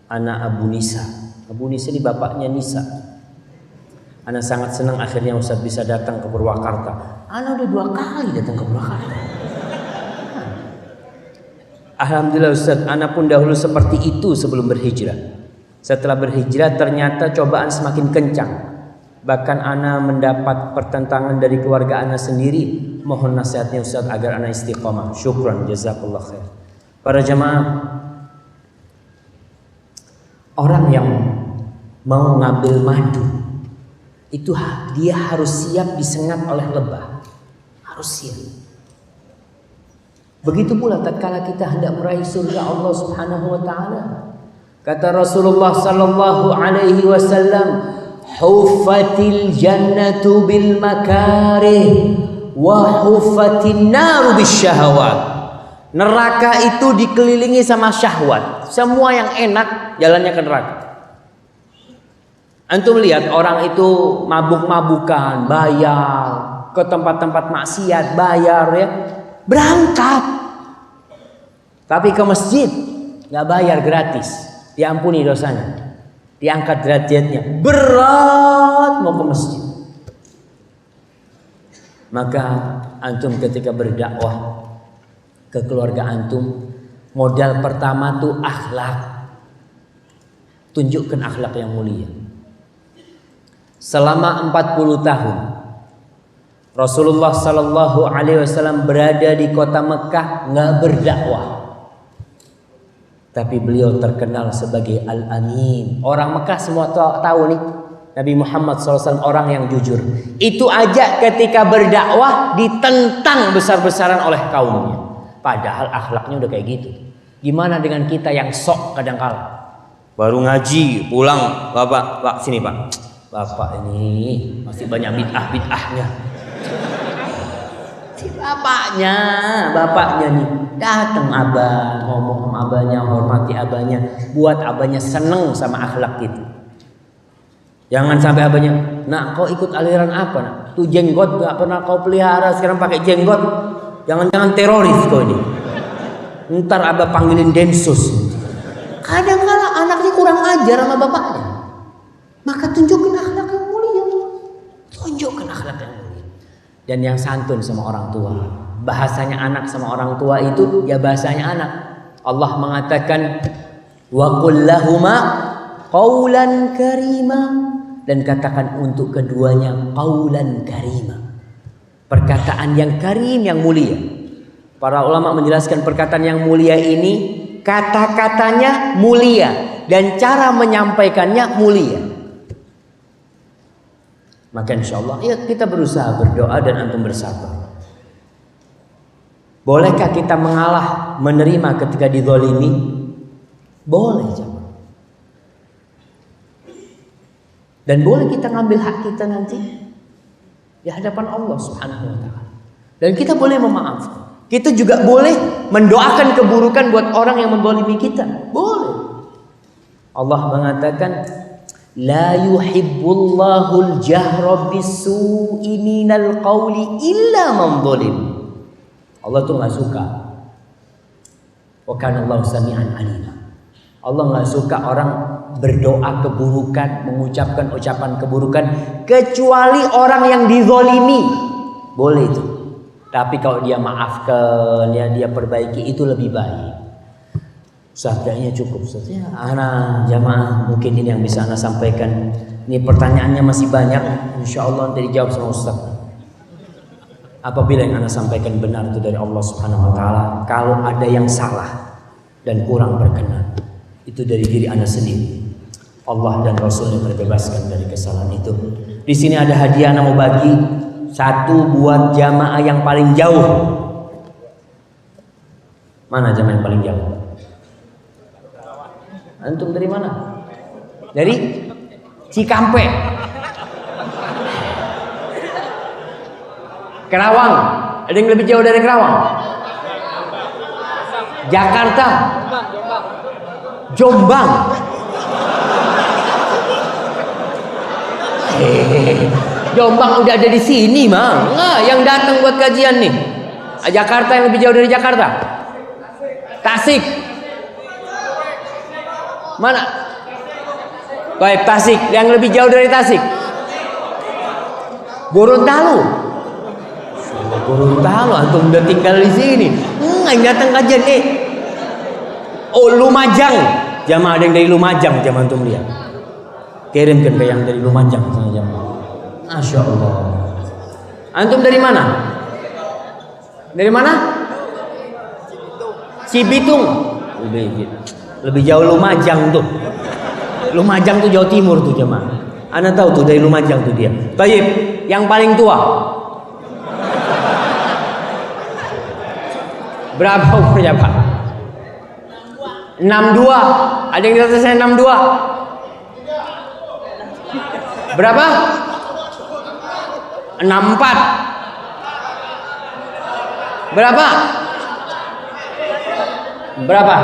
Ana Abu Nisa. Abu Nisa ini bapaknya Nisa. Ana sangat senang akhirnya Ustaz bisa datang ke Purwakarta. Ana udah 2 kali datang ke Purwakarta. Alhamdulillah Ustaz, ana pun dahulu seperti itu sebelum berhijrah. Setelah berhijrah ternyata cobaan semakin kencang. Bahkan ana mendapat pertentangan dari keluarga ana sendiri. Mohon nasihatnya Ustaz agar ana istiqamah. Syukran, jazakallah khair. Para jamaah, orang yang mau ngambil madu itu dia harus siap disengat oleh lebah, harus siap. Begitu pula tatkala kita hendak meraih surga Allah Subhanahu wa taala. Kata Rasulullah sallallahu alaihi wasallam, "Huffatil jannatu bil makarih wa huffatin naru bisyahawat." Neraka itu dikelilingi sama syahwat. Semua yang enak jalannya ke neraka. Antum lihat orang itu mabuk-mabukan, bayar, ke tempat-tempat maksiat, bayar ya, berangkat. Tapi ke masjid nggak bayar, gratis, diampuni dosanya, diangkat derajatnya. Berat mau ke masjid. Maka antum ketika berdakwah ke keluarga antum, modal pertama tuh akhlak. Tunjukkan akhlak yang mulia. Selama 40 tahun Rasulullah sallallahu alaihi wasallam berada di kota Mekah nggak berdakwah. Tapi beliau terkenal sebagai Al-Amin. Orang Mekah semua tahu nih, Nabi Muhammad SAW orang yang jujur. Itu aja ketika berdakwah ditentang besar-besaran oleh kaumnya. Padahal akhlaknya udah kayak gitu. Gimana dengan kita yang sok kadang-kala? Baru ngaji, pulang, Pak, sini Pak. Bapak ini masih banyak bid'ah-bid'ahnya. Si bapaknya nih datang abah, ngomong sama abahnya, hormati abahnya, buat abahnya seneng sama akhlak itu. Jangan sampai abahnya, nak kau ikut aliran apa nak? Tuh jenggot gak pernah kau pelihara, sekarang pakai jenggot. Jangan-jangan teroris kau ini. Ntar abah panggilin Densus. Kadang-kala anaknya kurang ajar sama bapaknya. Maka tunjukkan akhlak yang mulia. Tunjukkan akhlak yang mulia. Dan yang santun sama orang tua. Bahasanya anak sama orang tua itu ya bahasanya anak. Allah mengatakan wa qul lahuma qaulan karima, dan katakan untuk keduanya qaulan karima. Perkataan yang karim, yang mulia. Para ulama menjelaskan perkataan yang mulia ini kata-katanya mulia dan cara menyampaikannya mulia. Maka insya Allah ya kita berusaha berdoa dan antum bersabar. Bolehkah kita mengalah, menerima ketika dizalimi? Boleh, jemaah. Dan boleh kita ngambil hak kita nanti di hadapan Allah Subhanahu wa taala. Dan kita boleh memaafkan. Kita juga boleh mendoakan keburukan buat orang yang menzalimi kita. Boleh. Allah mengatakan la yuhibbullahul jahra bisu'i minal qawli illa man zalim. Allah tuh nggak suka. Wa kana Allahu sami'an alima. Allah nggak suka orang berdoa keburukan, mengucapkan ucapan keburukan kecuali orang yang dizolimi. Boleh itu. Tapi kalau dia maafkan, ya dia perbaiki, itu lebih baik. Ustaz, kayaknya cukup Ustaz. Ya, anak jamaah mungkin ini yang bisa anak sampaikan. Ini pertanyaannya masih banyak. Insya Allah nanti dijawab sama Ustaz. Apabila yang anak sampaikan benar itu dari Allah Subhanahu Wa Taala. Kalau ada yang salah dan kurang berkenan, itu dari diri anak sendiri. Allah dan Rasulnya terbebaskan dari kesalahan itu. Di sini ada hadiah anak mau bagi. Satu buat jamaah yang paling jauh. Mana jamaah yang paling jauh? Antum dari mana? Dari Cikampek, Kerawang. Ada yang lebih jauh dari Kerawang? Jakarta, Jombang. Jombang udah ada di sini, Mang. Nah, yang datang buat kajian nih. Jakarta yang lebih jauh dari Jakarta? Tasik. Mana? Baik, Tasik. Yang lebih jauh dari Tasik? Gorontalo. Gorontalo, antum udah tinggal di sini. Yang datang kajian nih. Oh, Lumajang. Jamaah ada yang dari Lumajang, jamaah antum lihat. Kirimkan ke yang dari Lumajang sama jamaah. Masya Allah. Antum dari mana? Dari mana? Cibitung. Lebih jauh Lumajang tuh. Lumajang tuh Jawa Timur tuh jemaah. Anda tahu tuh dari Lumajang tuh dia. Baik, yang paling tua. Berapa umurnya Pak? 62. Ada yang di atas saya 62? Berapa? 64. Berapa? Berapa?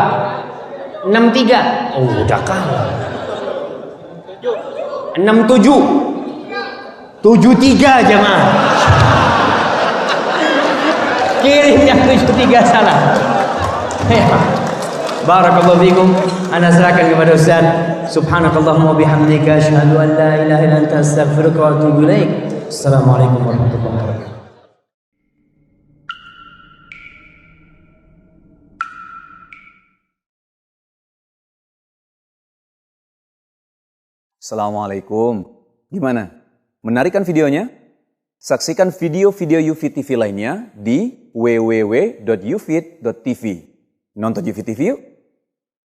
63. Oh, udah kalah. 67. 73 jemaah. Kirim yang 73 salah. Barakallahu fikum. Ana serahkan kepada Ustaz. Subhanakallahumma bihamdika asyhadu an la ilaha illa anta astaghfiruka wa atubu ilaik. Assalamualaikum warahmatullahi wabarakatuh. Assalamualaikum. Gimana? Menarik kan videonya? Saksikan video-video UFIT TV lainnya di www.ufit.tv. Nonton UFIT TV yuk!